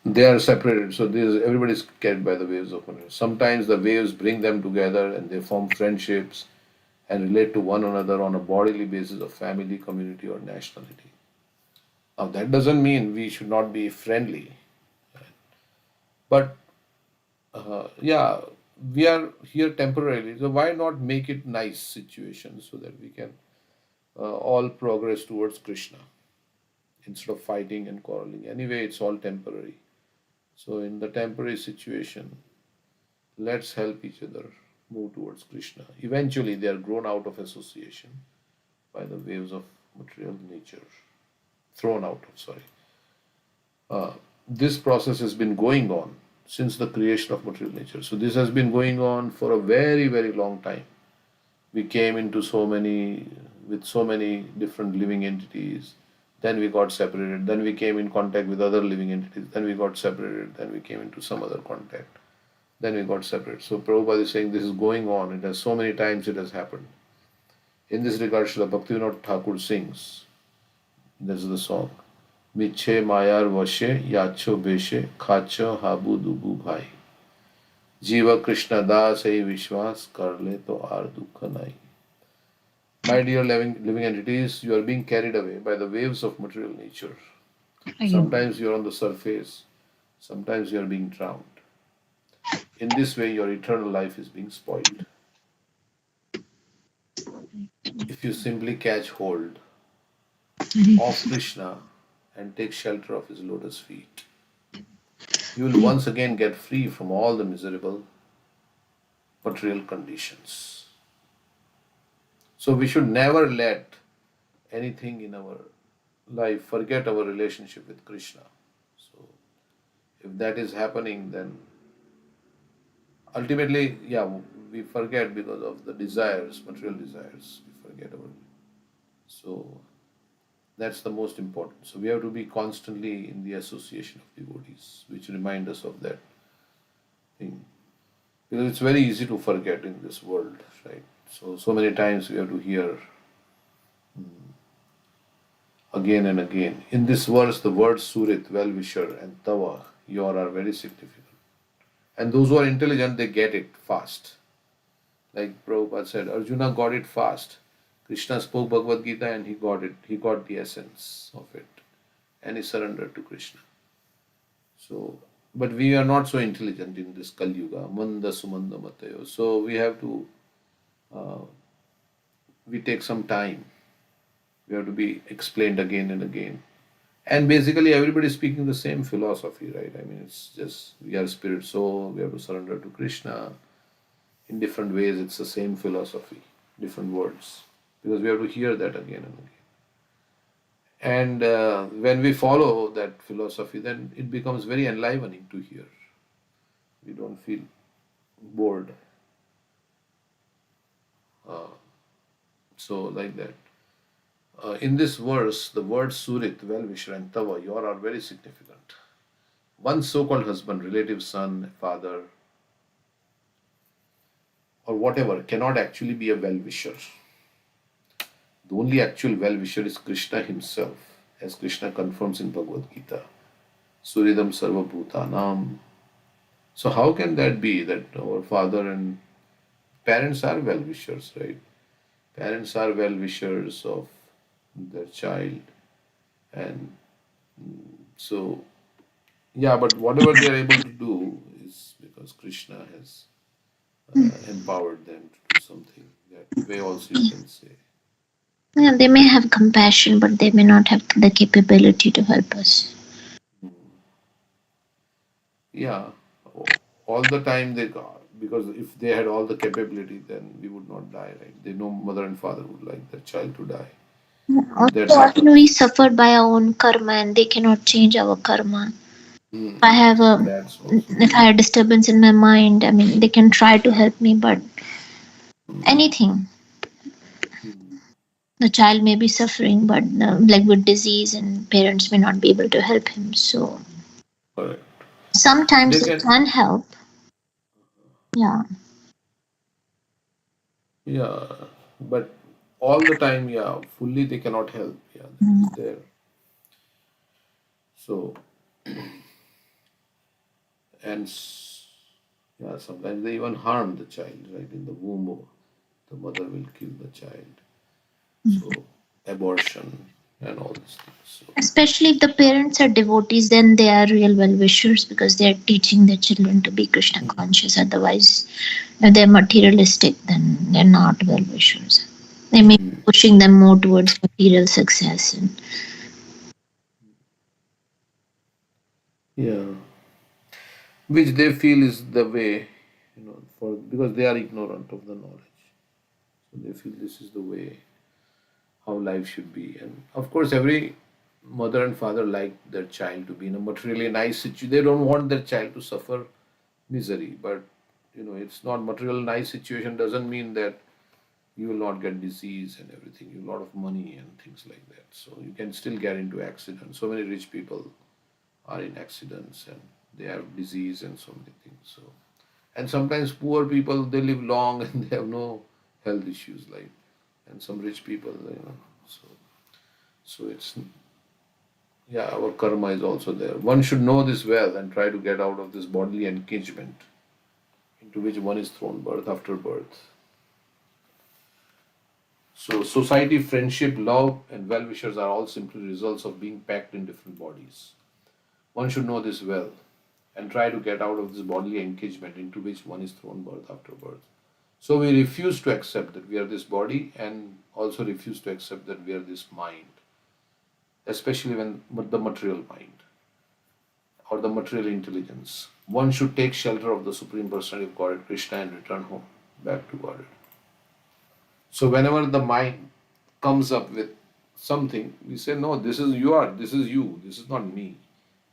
they are separated. So this everybody is carried by the waves of material. Sometimes the waves bring them together and they form friendships and relate to one another on a bodily basis of family, community, or nationality. Now, that doesn't mean we should not be friendly, but yeah, we are here temporarily. So, why not make it nice situation so that we can all progress towards Krishna instead of fighting and quarreling? Anyway, it's all temporary. So, in the temporary situation, let's help each other move towards Krishna. Eventually, they are grown out of association by the waves of material nature. Thrown out of, sorry. This process has been going on since the creation of material nature. So this has been going on for a very, very long time. We came into with so many different living entities. Then we got separated. Then we came in contact with other living entities. Then we got separated. Then we came into some other contact. Then we got separated. So Prabhupada is saying this is going on. It has so many times it has happened. In this regard, Srila Bhaktivinoda Thakur sings. This is the song. মিছে মায়ার বশে যাচ্ছ বেশে খাচ্ছ হাবু দুবু ভাই জীব কৃষ্ণ দাস এই বিশ্বাস করলে তো আর দুঃখ নাই. My dear living entities, you are being carried away by the waves of material nature. Sometimes you are on the surface, sometimes you are being drowned. In this way, your eternal life is being spoiled. If you simply catch hold of Krishna and take shelter of his lotus feet. you will once again get free from all the miserable material conditions. So we should never let anything in our life forget our relationship with Krishna. So if that is happening, then ultimately, yeah, we forget because of the desires, material desires. We forget our. So that's the most important. So we have to be constantly in the association of devotees, which remind us of that thing. Because it's very easy to forget in this world, right? So many times we have to hear again and again. In this verse, the words Surit, well-wisher, and Tava, your are very significant. And those who are intelligent, they get it fast. Like Prabhupada said, Arjuna got it fast. Krishna spoke Bhagavad Gita and he got it. He got the essence of it. And he surrendered to Krishna. So, but we are not so intelligent in this Kali Yuga. Manda Sumanda Matayo. So we have to, uh, we take some time. We have to be explained again and again. And basically, everybody is speaking the same philosophy, right? I mean, it's just we are spirit soul, we have to surrender to Krishna. In different ways, it's the same philosophy, different words, because we have to hear that again and again. And when we follow that philosophy, then it becomes very enlivening to hear. We don't feel bored. Uh, so, like that. In this verse, the words Surit, well-wisher, and Tava, your are very significant. One so called husband, relative, son, father, or whatever cannot actually be a well-wisher. The only actual well-wisher is Krishna himself, as Krishna confirms in Bhagavad Gita. Suridam Sarva Bhutanam. So how can that be that our father and parents are well-wishers, right? Parents are well-wishers of their child, and so yeah, but whatever they are able to do is because Krishna has empowered them to do something. That way also you can say. Yeah, they may have compassion, but they may not have the capability to help us. Hmm. Yeah, all the time they got, because if they had all the capability, then we would not die, right? They know mother and father would like their child to die. If that Also, often we happens, suffer by our own karma, and they cannot change our karma. hmm, I have a that's also if I there. have disturbance in my mind, I mean, they can try to help me, but anything, Hmm. the child may be suffering, but like with disease, and parents may not be able to help him. So Correct. sometimes They they can, can help. Yeah. yeah, but all the time, yeah, fully they cannot help. Yeah, that is Mm. there. So, and yeah, sometimes they even harm the child, right? In the womb, the mother will kill the child. So, abortion and all these things. So, Especially if the parents are devotees, then they are real well wishers because they are teaching their children to be Krishna conscious. Otherwise, if they're materialistic, then they're not well wishers. They may be mm, pushing them more towards material success. And yeah, which they feel is the way, for because they are ignorant of the knowledge. So they feel this is the way how life should be. And of course, every mother and father like their child to be in a materially nice situation. They don't want their child to suffer misery. But it's not material nice situation doesn't mean that you will not get disease and everything. You a lot of money and things like that. So you can still get into accidents. So many rich people are in accidents and they have disease and so many things. So and sometimes poor people they live long and they have no health issues like and some rich people. So it's yeah, our karma is also there. One should know this well and try to get out of this bodily engagement into which one is thrown birth after birth. So society, friendship, love, and well wishers are all simply results of being packed in different bodies. One should know this well and try to get out of this bodily engagement into which one is thrown birth after birth. So we refuse to accept that we are this body and also refuse to accept that we are this mind, especially when the material mind. or the material intelligence. One should take shelter of the Supreme Personality of Godhead, Krishna, and return home, back to Godhead. So whenever the mind comes up with something, we say, no, this is you, this is not me.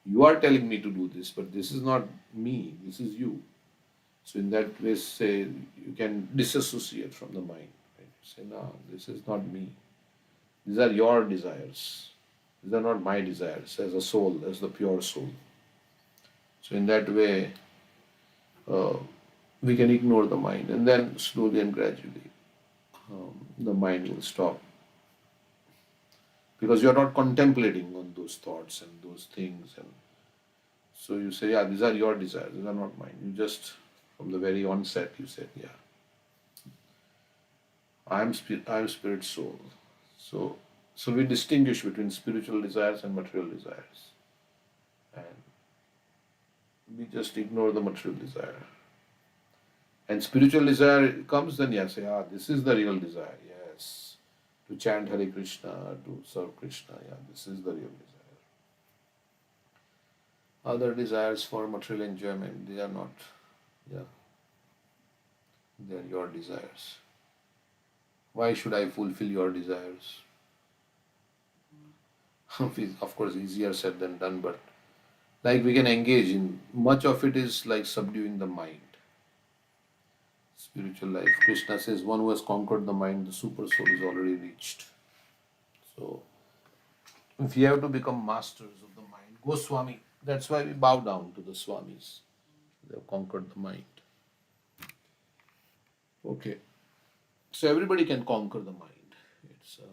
You are telling me to do this, but this is not me, this is you. So in that way, say you can disassociate from the mind. Right? Say, no, this is not me. These are your desires. These are not my desires as a soul, as the pure soul. So in that way, uh, we can ignore the mind, and then slowly and gradually, the mind will stop because you are not contemplating on those thoughts and those things. And so you say, yeah, these are your desires, these are not mine. You just, from the very onset, you said, yeah, I am spirit soul. So, so we distinguish between spiritual desires and material desires, and we just ignore the material desire. And spiritual desire comes, then yes, yeah, this is the real desire. Yes, to chant Hare Krishna, to serve Krishna. Yeah, this is the real desire. Other desires for material enjoyment, they are not. Yeah, they are your desires. Why should I fulfill your desires? Of course, easier said than done, but like we can engage in much of it is like subduing the mind. Spiritual life. Krishna says one who has conquered the mind, the super soul is already reached. So if you have to become masters of the mind, go Swami. That's why we bow down to the Swamis. They have conquered the mind. Okay. So everybody can conquer the mind. It's so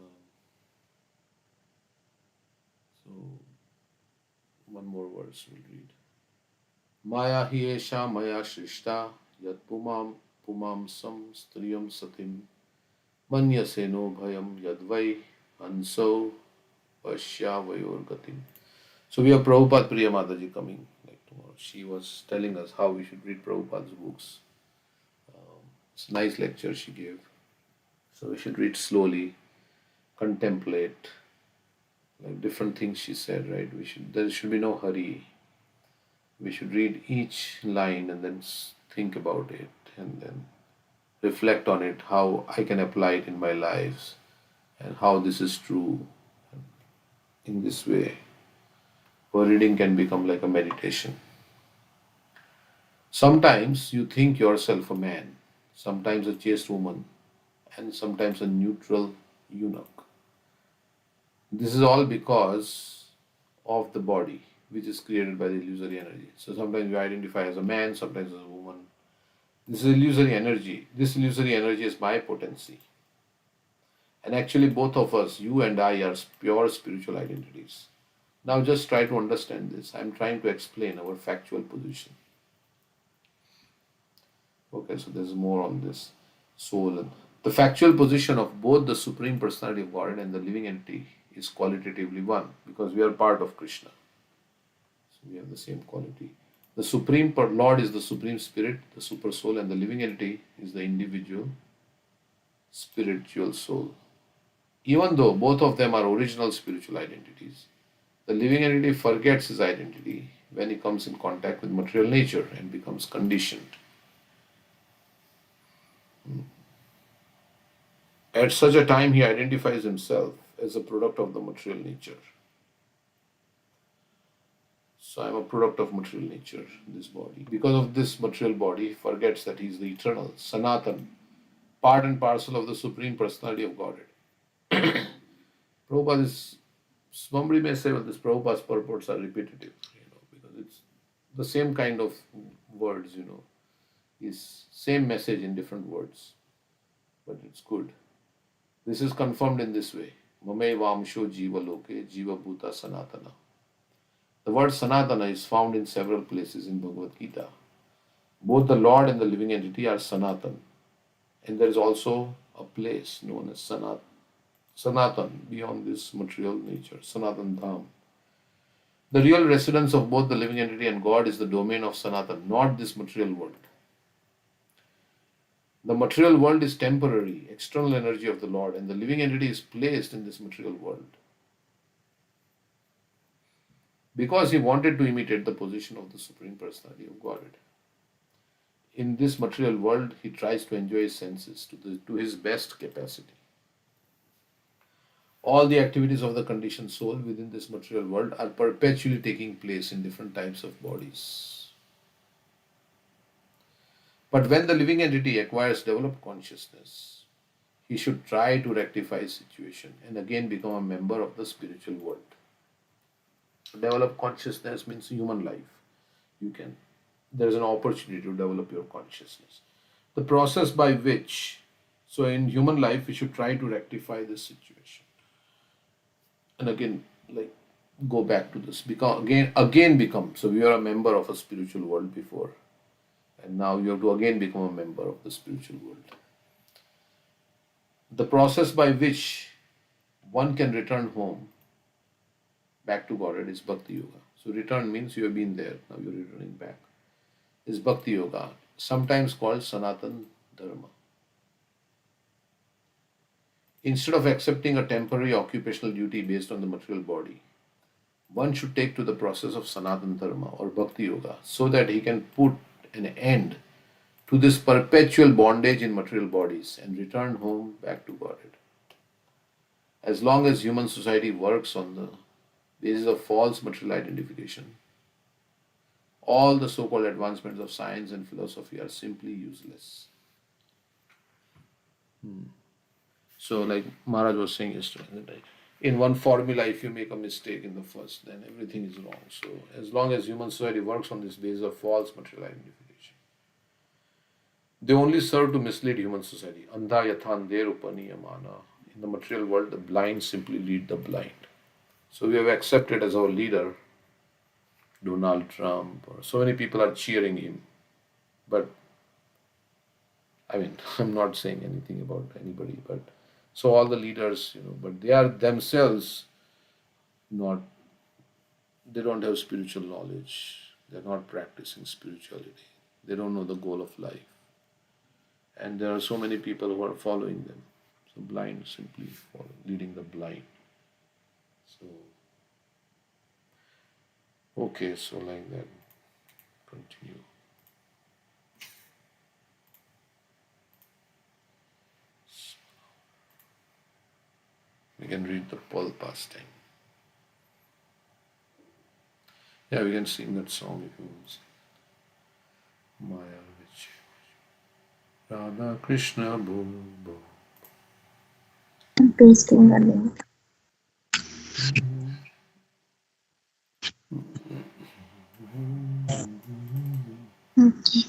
one more verse we'll read. Maya hi esha maya shrishta yat pumam sam striyam satim manyase no bhayam yadvai anso pashyavayor gatim. So we have Prabhupada Priya Mataji coming like tomorrow. She was telling us how we should read Prabhupada's books. It's a nice lecture she gave. So we should read slowly, contemplate, like different things she said, right? There should be no hurry. We should read each line and then think about it and then reflect on it, how I can apply it in my lives and how this is true. In this way, our reading can become like a meditation. Sometimes you think yourself a man, sometimes a chaste woman, and sometimes a neutral eunuch. This is all because of the body, which is created by the illusory energy. So sometimes you identify as a man, sometimes as a woman. This is illusory energy. This illusory energy is my potency. And actually, both of us, you and I, are pure spiritual identities. Now, just try to understand this. I'm trying to explain our factual position. Okay, so there's more on this soul. The factual position of both the Supreme Personality of Godhead and the living entity is qualitatively one because we are part of Krishna. So we have the same quality. The Supreme Lord is the Supreme Spirit, the Super Soul, and the living entity is the individual spiritual soul. Even though both of them are original spiritual identities, the living entity forgets his identity when he comes in contact with material nature and becomes conditioned. At such a time, he identifies himself as a product of the material nature. So I'm a product of material nature, this body. Because of this material body, he forgets that he is the eternal, Sanatan, part and parcel of the Supreme Personality of Godhead. Prabhupada is, somebody may say, well, this Prabhupada's purports are repetitive, because it's the same kind of words, is same message in different words, but it's good. This is confirmed in this way. Mame vamsho jiva loke jiva bhuta sanatana. The word sanatana is found in several places in Bhagavad Gita. Both the Lord and the living entity are sanatan. And there is also a place known as Sanatan beyond this material nature, Sanatan Dham. The real residence of both the living entity and God is the domain of Sanatan, not this material world. The material world is temporary, external energy of the Lord, and the living entity is placed in this material world. because he wanted to imitate the position of the Supreme Personality of Godhead. In this material world, he tries to enjoy his senses to his best capacity. All the activities of the conditioned soul within this material world are perpetually taking place in different types of bodies. But when the living entity acquires developed consciousness, he should try to rectify his situation and again become a member of the spiritual world. Develop consciousness means human life. You can, there is an opportunity to develop your consciousness. The process by which, so in human life, we should try to rectify this situation. And again, like, go back to this, become again become. So we are a member of a spiritual world before, and now you have to again become a member of the spiritual world. The process by which one can return home back to Godhead is Bhakti Yoga. So return means you have been there, now you're returning back. Is Bhakti Yoga, sometimes called Sanatan Dharma. Instead of accepting a temporary occupational duty based on the material body, one should take to the process of Sanatan Dharma or Bhakti Yoga so that he can put an end to this perpetual bondage in material bodies and return home back to Godhead. As long as human society works on the basis of false material identification, all the so-called advancements of science and philosophy are simply useless. So, like Maharaj was saying yesterday, in one formula, if you make a mistake in the first, then everything is wrong. So, as long as human society works on this basis of false material identification, they only serve to mislead human society. Andha yathandher upaniyamana. In the material world, the blind simply lead the blind. So, we have accepted as our leader Donald Trump, or so many people are cheering him. But I mean, I'm not saying anything about anybody, but so all the leaders, but they are themselves not, they don't have spiritual knowledge. They're not practicing spirituality. They don't know the goal of life. And there are so many people who are following them. So blind simply leading the blind. So, okay, so like that, continue. We can read the Paul pastime. Yeah, we can sing that song if you want. Maya Vich Radha Krishna Bol Bol. I'm pasting the link. Okay.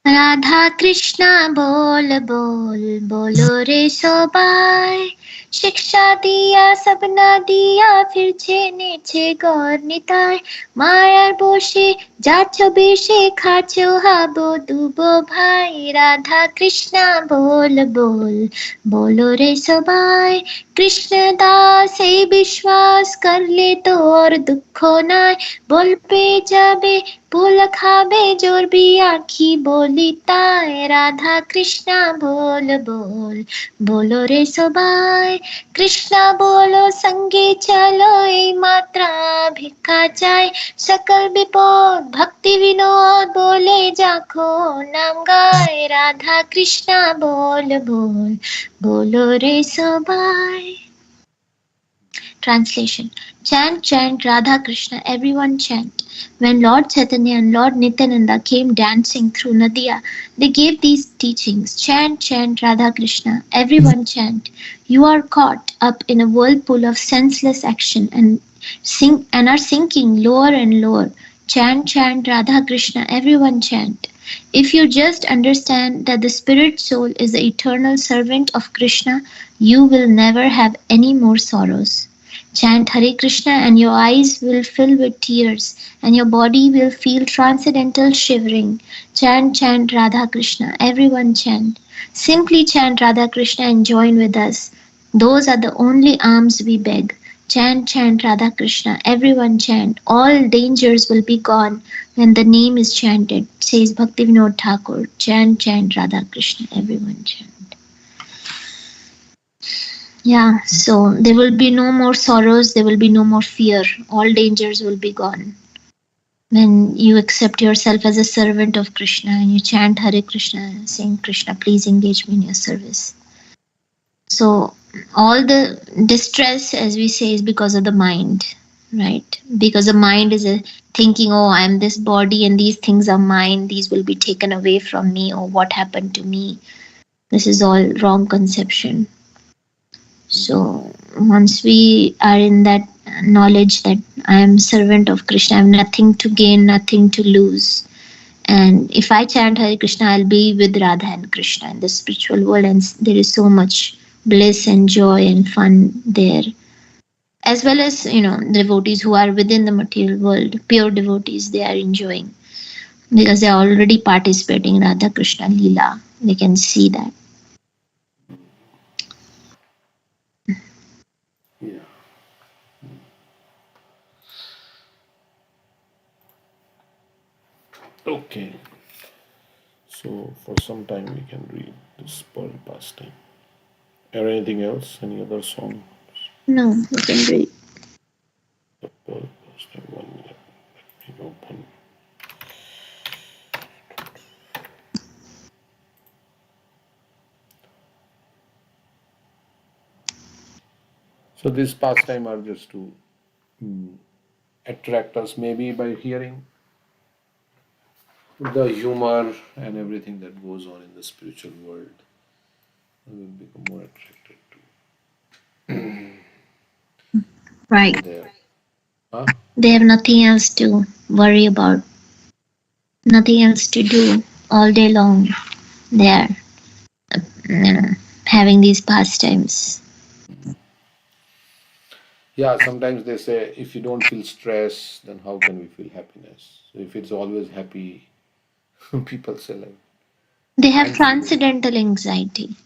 Radha Krishna बोल बोल बोलो रे सोबाई शिक्षा दिया सबना दिया फिर छेने छे गौर निताय मायार बोशे जाचो बेशे खाचो हाबो दुबो भाई राधा कृष्णा बोल बोल बोलो रे सोबाई कृष्ण दास हे विश्वास कर ले तो और दुखो नाय बोल पे जाबे बोल खाबे जोर भी आखी बोली ताय राधा कृष्णा बोल बोल बोलो रे सोबाई कृष्णा बोलो संगे चलो ए मात्रा भिक्खा चाय सकल विपोद भक्ति विनोद बोले जाखो नाम गाय राधा कृष्णा बोल बोल बोलो रे सोबाई. Translation. Chant, chant, Radha Krishna, everyone chant. When Lord Chaitanya and Lord Nityananda came dancing through Nadia, they gave these teachings. Chant, chant, Radha Krishna, everyone chant. You are caught up in a whirlpool of senseless action and are sinking lower and lower. Chant, chant, Radha Krishna, everyone chant. If you just understand that the spirit soul is the eternal servant of Krishna, you will never have any more sorrows. Chant Hare Krishna and your eyes will fill with tears and your body will feel transcendental shivering. Chant, chant Radha Krishna. Everyone chant. Simply chant Radha Krishna and join with us. Those are the only alms we beg. Chant, chant Radha Krishna. Everyone chant. All dangers will be gone when the name is chanted, says Bhaktivinoda Thakur. Chant, chant Radha Krishna. Everyone chant. Yeah, so there will be no more sorrows, there will be no more fear. All dangers will be gone. When you accept yourself as a servant of Krishna and you chant Hare Krishna, saying, Krishna, please engage me in your service. So, all the distress, as we say, is because of the mind, right? Because the mind is thinking, oh, I'm this body and these things are mine, these will be taken away from me, or what happened to me. This is all wrong conception. So once we are in that knowledge that I am servant of Krishna, I have nothing to gain, nothing to lose. And if I chant Hare Krishna, I'll be with Radha and Krishna in the spiritual world, and there is so much bliss and joy and fun there. As well as, devotees who are within the material world, pure devotees, they are enjoying because they are already participating in Radha Krishna Leela. They can see that. Yeah. Okay. So for some time we can read this Pearl pastime. Or anything else? Any other song? No, you can read. The Pearl pastime. 1 minute. Let me open. So this pastime are just to attract us, maybe by hearing the humor and everything that goes on in the spiritual world. We will become more attracted Right. to there. Huh? They have nothing else to worry about, nothing else to do all day long. They are having these pastimes. Yeah, sometimes they say if you don't feel stress, then how can we feel happiness? So if it's always happy, people say like, They have I'm feeling. transcendental anxiety.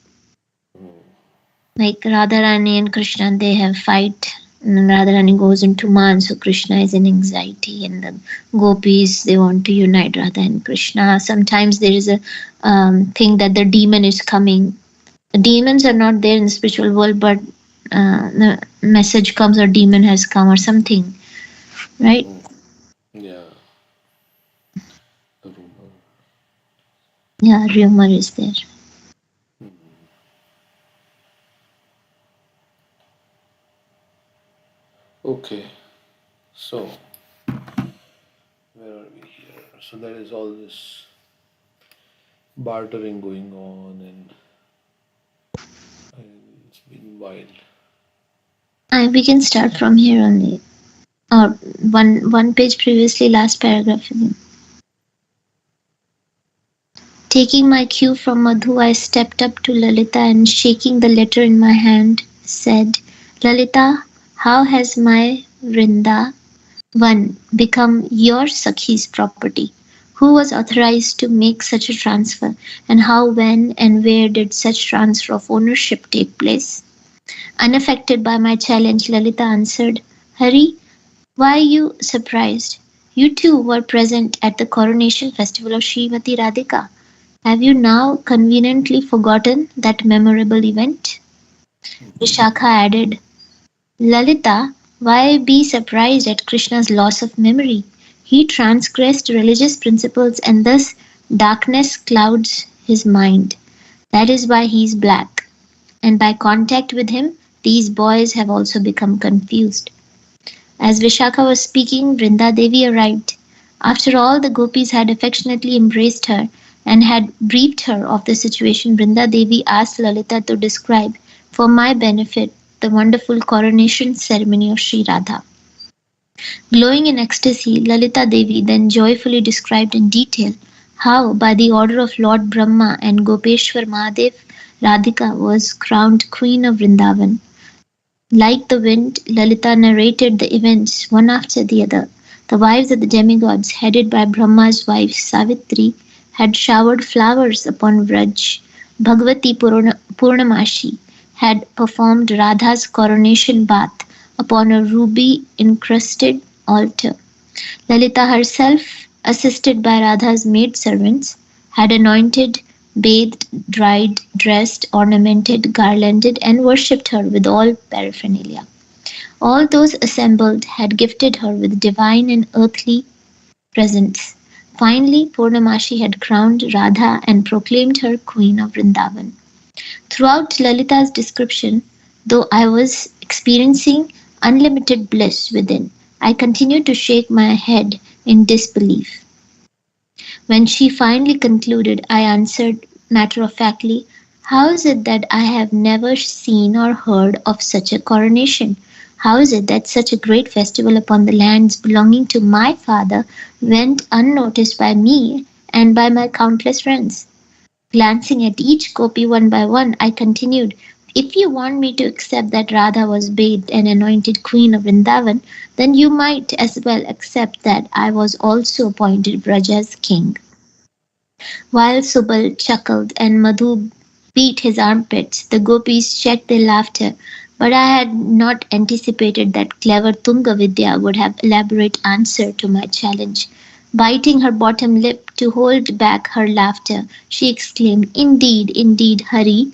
Like Radharani and Krishna, they have fight. And Radharani goes into man, so Krishna is in anxiety, and the gopis they want to unite Radha and Krishna. Sometimes there is a thing that the demon is coming. The demons are not there in the spiritual world, but the message comes or demon has come or something, right? Yeah, a rumor. Yeah, rumor is there. Okay, so where are we here? So there is all this bartering going on, and it's been wild. We can start from here only. Or one page previously, last paragraph again. Taking my cue from Madhu, I stepped up to Lalita and shaking the letter in my hand, said, Lalita, how has my Vrinda one become your Sakhi's property? Who was authorized to make such a transfer, and how, when, and where did such transfer of ownership take place? Unaffected by my challenge, Lalita answered, Hari, why are you surprised? You too were present at the coronation festival of Srimati Radhika. Have you now conveniently forgotten that memorable event? Vishakha added, Lalita, why be surprised at Krishna's loss of memory? He transgressed religious principles and thus darkness clouds his mind. That is why he is black. And by contact with him, these boys have also become confused. As Vishakha was speaking, Vrinda Devi arrived. After all the gopis had affectionately embraced her and had briefed her of the situation, Vrinda Devi asked Lalita to describe, for my benefit, the wonderful coronation ceremony of Sri Radha. Glowing in ecstasy, Lalita Devi then joyfully described in detail how, by the order of Lord Brahma and Gopeshwar Mahadev, Radhika was crowned Queen of Vrindavan. Like the wind, Lalita narrated the events one after the other. The wives of the demigods, headed by Brahma's wife Savitri, had showered flowers upon Vraj. Bhagavati Purnamashi had performed Radha's coronation bath upon a ruby encrusted altar. Lalita herself, assisted by Radha's maidservants, had anointed bathed, dried, dressed, ornamented, garlanded, and worshipped her with all paraphernalia. All those assembled had gifted her with divine and earthly presents. Finally, Purnamashi had crowned Radha and proclaimed her Queen of Vrindavan. Throughout Lalita's description, though I was experiencing unlimited bliss within, I continued to shake my head in disbelief. When she finally concluded, I answered matter of factly, "How is it that I have never seen or heard of such a coronation? How is it that such a great festival upon the lands belonging to my father went unnoticed by me and by my countless friends?" Glancing at each gopi one by one, I continued, "If you want me to accept that Radha was bathed and anointed queen of Vrindavan, then you might as well accept that I was also appointed Braja's king." While Subal chuckled and Madhu beat his armpits, the gopis checked their laughter, but I had not anticipated that clever Tunga Vidya would have elaborate answer to my challenge. Biting her bottom lip to hold back her laughter, she exclaimed, "Indeed, indeed, Hari."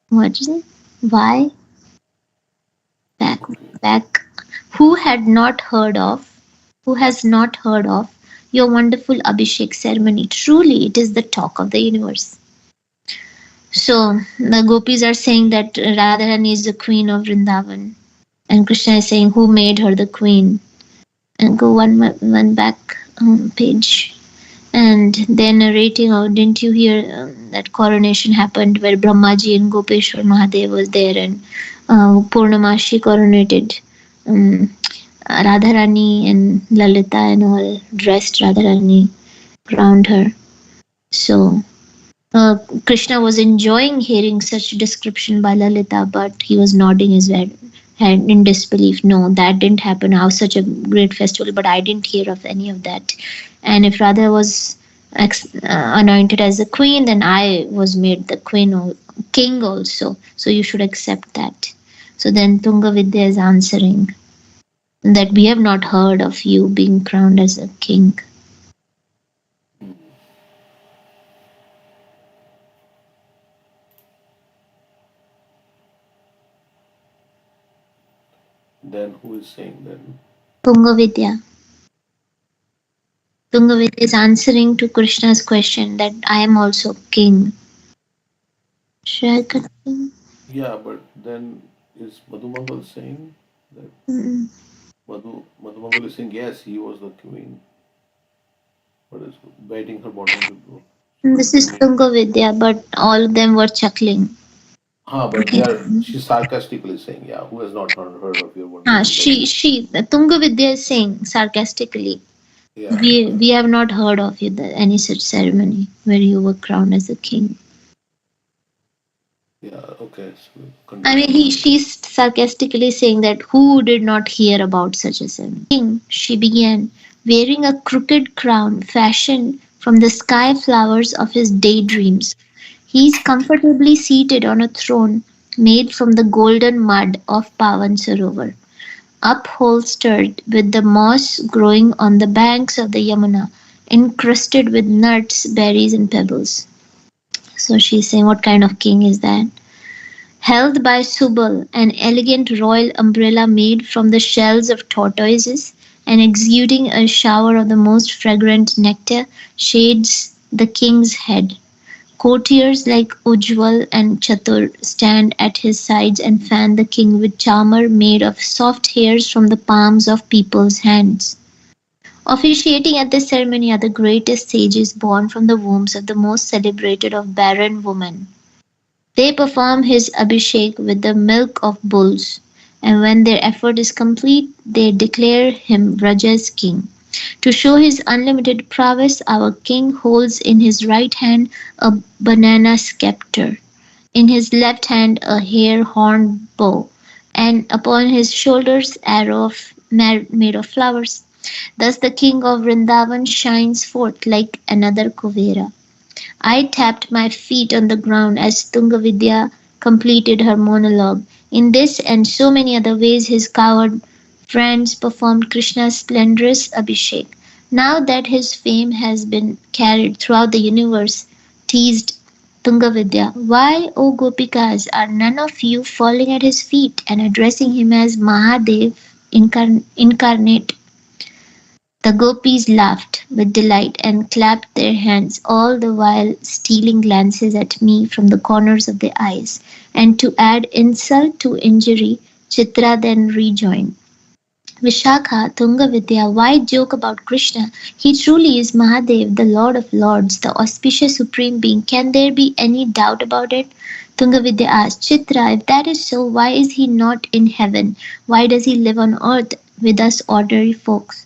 What is it? Why? Back, Okay. back. Who had not heard of, who has not heard of your wonderful Abhishek ceremony? Truly, it is the talk of the universe. So the gopis are saying that Radharani is the queen of Vrindavan, and Krishna is saying who made her the queen. And go one back page, and they're narrating. Oh, didn't you hear that coronation happened where Brahmaji and Gopeshwar Mahadev was there, and Purnamashi coronated um, Radharani and Lalita and all dressed Radharani, crowned her. So Krishna was enjoying hearing such description by Lalita, but he was nodding his head in disbelief. No, that didn't happen. How such a great festival, but I didn't hear of any of that. And if Radha was anointed as the queen, then I was made the queen or king also. So you should accept that. So then Tunga Vidya is answering that we have not heard of you being crowned as a king. Hmm. Then who is saying then? Tunga Vidya. Tungavid is answering to Krishna's question that I am also king. Should I continue? Yeah, but then is Madhumangal saying that Mm-mm. Madhumangal is saying yes, he was the queen, but is biting her bottom lip. This is Tungavidya, but all of them were chuckling. But Okay. they are, she's sarcastically saying, yeah, who has not heard of your Ah, wonderful she, Tungavidya is saying sarcastically, yeah, we have not heard of you any such ceremony where you were crowned as a king. yeah, okay, so I mean, continue. she's sarcastically saying that who did not hear about such a ceremony? King, she began, wearing a crooked crown fashioned from the sky flowers of his daydreams. He is comfortably seated on a throne made from the golden mud of Pavan Sarovar, upholstered with the moss growing on the banks of the Yamuna, encrusted with nuts, berries, and pebbles. So she's saying, what kind of king is that? Held by Subal, an elegant royal umbrella made from the shells of tortoises and exuding a shower of the most fragrant nectar, shades the king's head. Courtiers like Ujjwal and Chatur stand at his sides and fan the king with charmer made of soft hairs from the palms of people's hands. Officiating at this ceremony are the greatest sages born from the wombs of the most celebrated of barren women. They perform his abhishek with the milk of bulls, and when their effort is complete, they declare him Vraja's king. To show his unlimited prowess, our king holds in his right hand a banana scepter, in his left hand a hair horn bow, and upon his shoulders arrow made of flowers. Thus the king of Vrindavan shines forth like another Kuvera. I tapped my feet on the ground as Tungavidya completed her monologue. In this and so many other ways his coward friends performed Krishna's splendorous abhishek. Now that his fame has been carried throughout the universe, teased Tungavidya, "Why, O Gopikas, are none of you falling at his feet and addressing him as Mahadev incarnate?" The gopis laughed with delight and clapped their hands, all the while stealing glances at me from the corners of their eyes. And to add insult to injury, Chitra then rejoined, "Vishakha, Tungavidya, why joke about Krishna? He truly is Mahadev, the Lord of Lords, the auspicious Supreme Being. Can there be any doubt about it?" Tungavidya asked, "Chitra, if that is so, why is he not in heaven? Why does he live on earth with us ordinary folks?"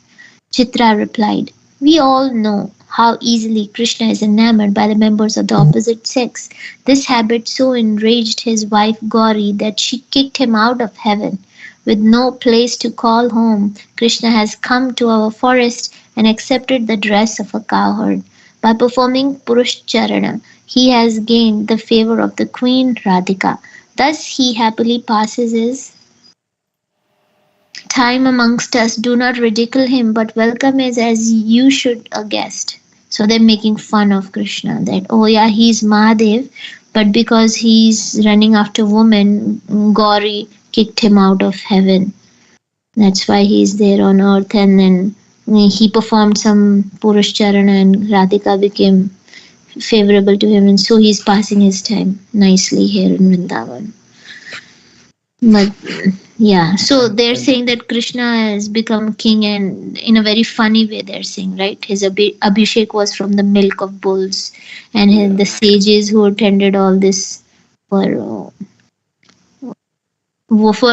Chitra replied, "We all know how easily Krishna is enamored by the members of the opposite sex. This habit so enraged his wife Gauri that she kicked him out of heaven. With no place to call home, Krishna has come to our forest and accepted the dress of a cowherd. By performing Purushcharana, he has gained the favor of the queen Radhika. Thus he happily passes his time amongst us. Do not ridicule him, but welcome us as you should a guest." So they're making fun of Krishna that, oh yeah, he's Mahadev, but because he's running after women, Gauri kicked him out of heaven. That's why he's there on earth. And then he performed some Purushcharana and Radhika became favorable to him, and so he's passing his time nicely here in Vrindavan. But yeah, so they're And saying that Krishna has become king, and in a very funny way, they're saying, right? His abhishek was from the milk of bulls, and the yeah, sages who attended all this were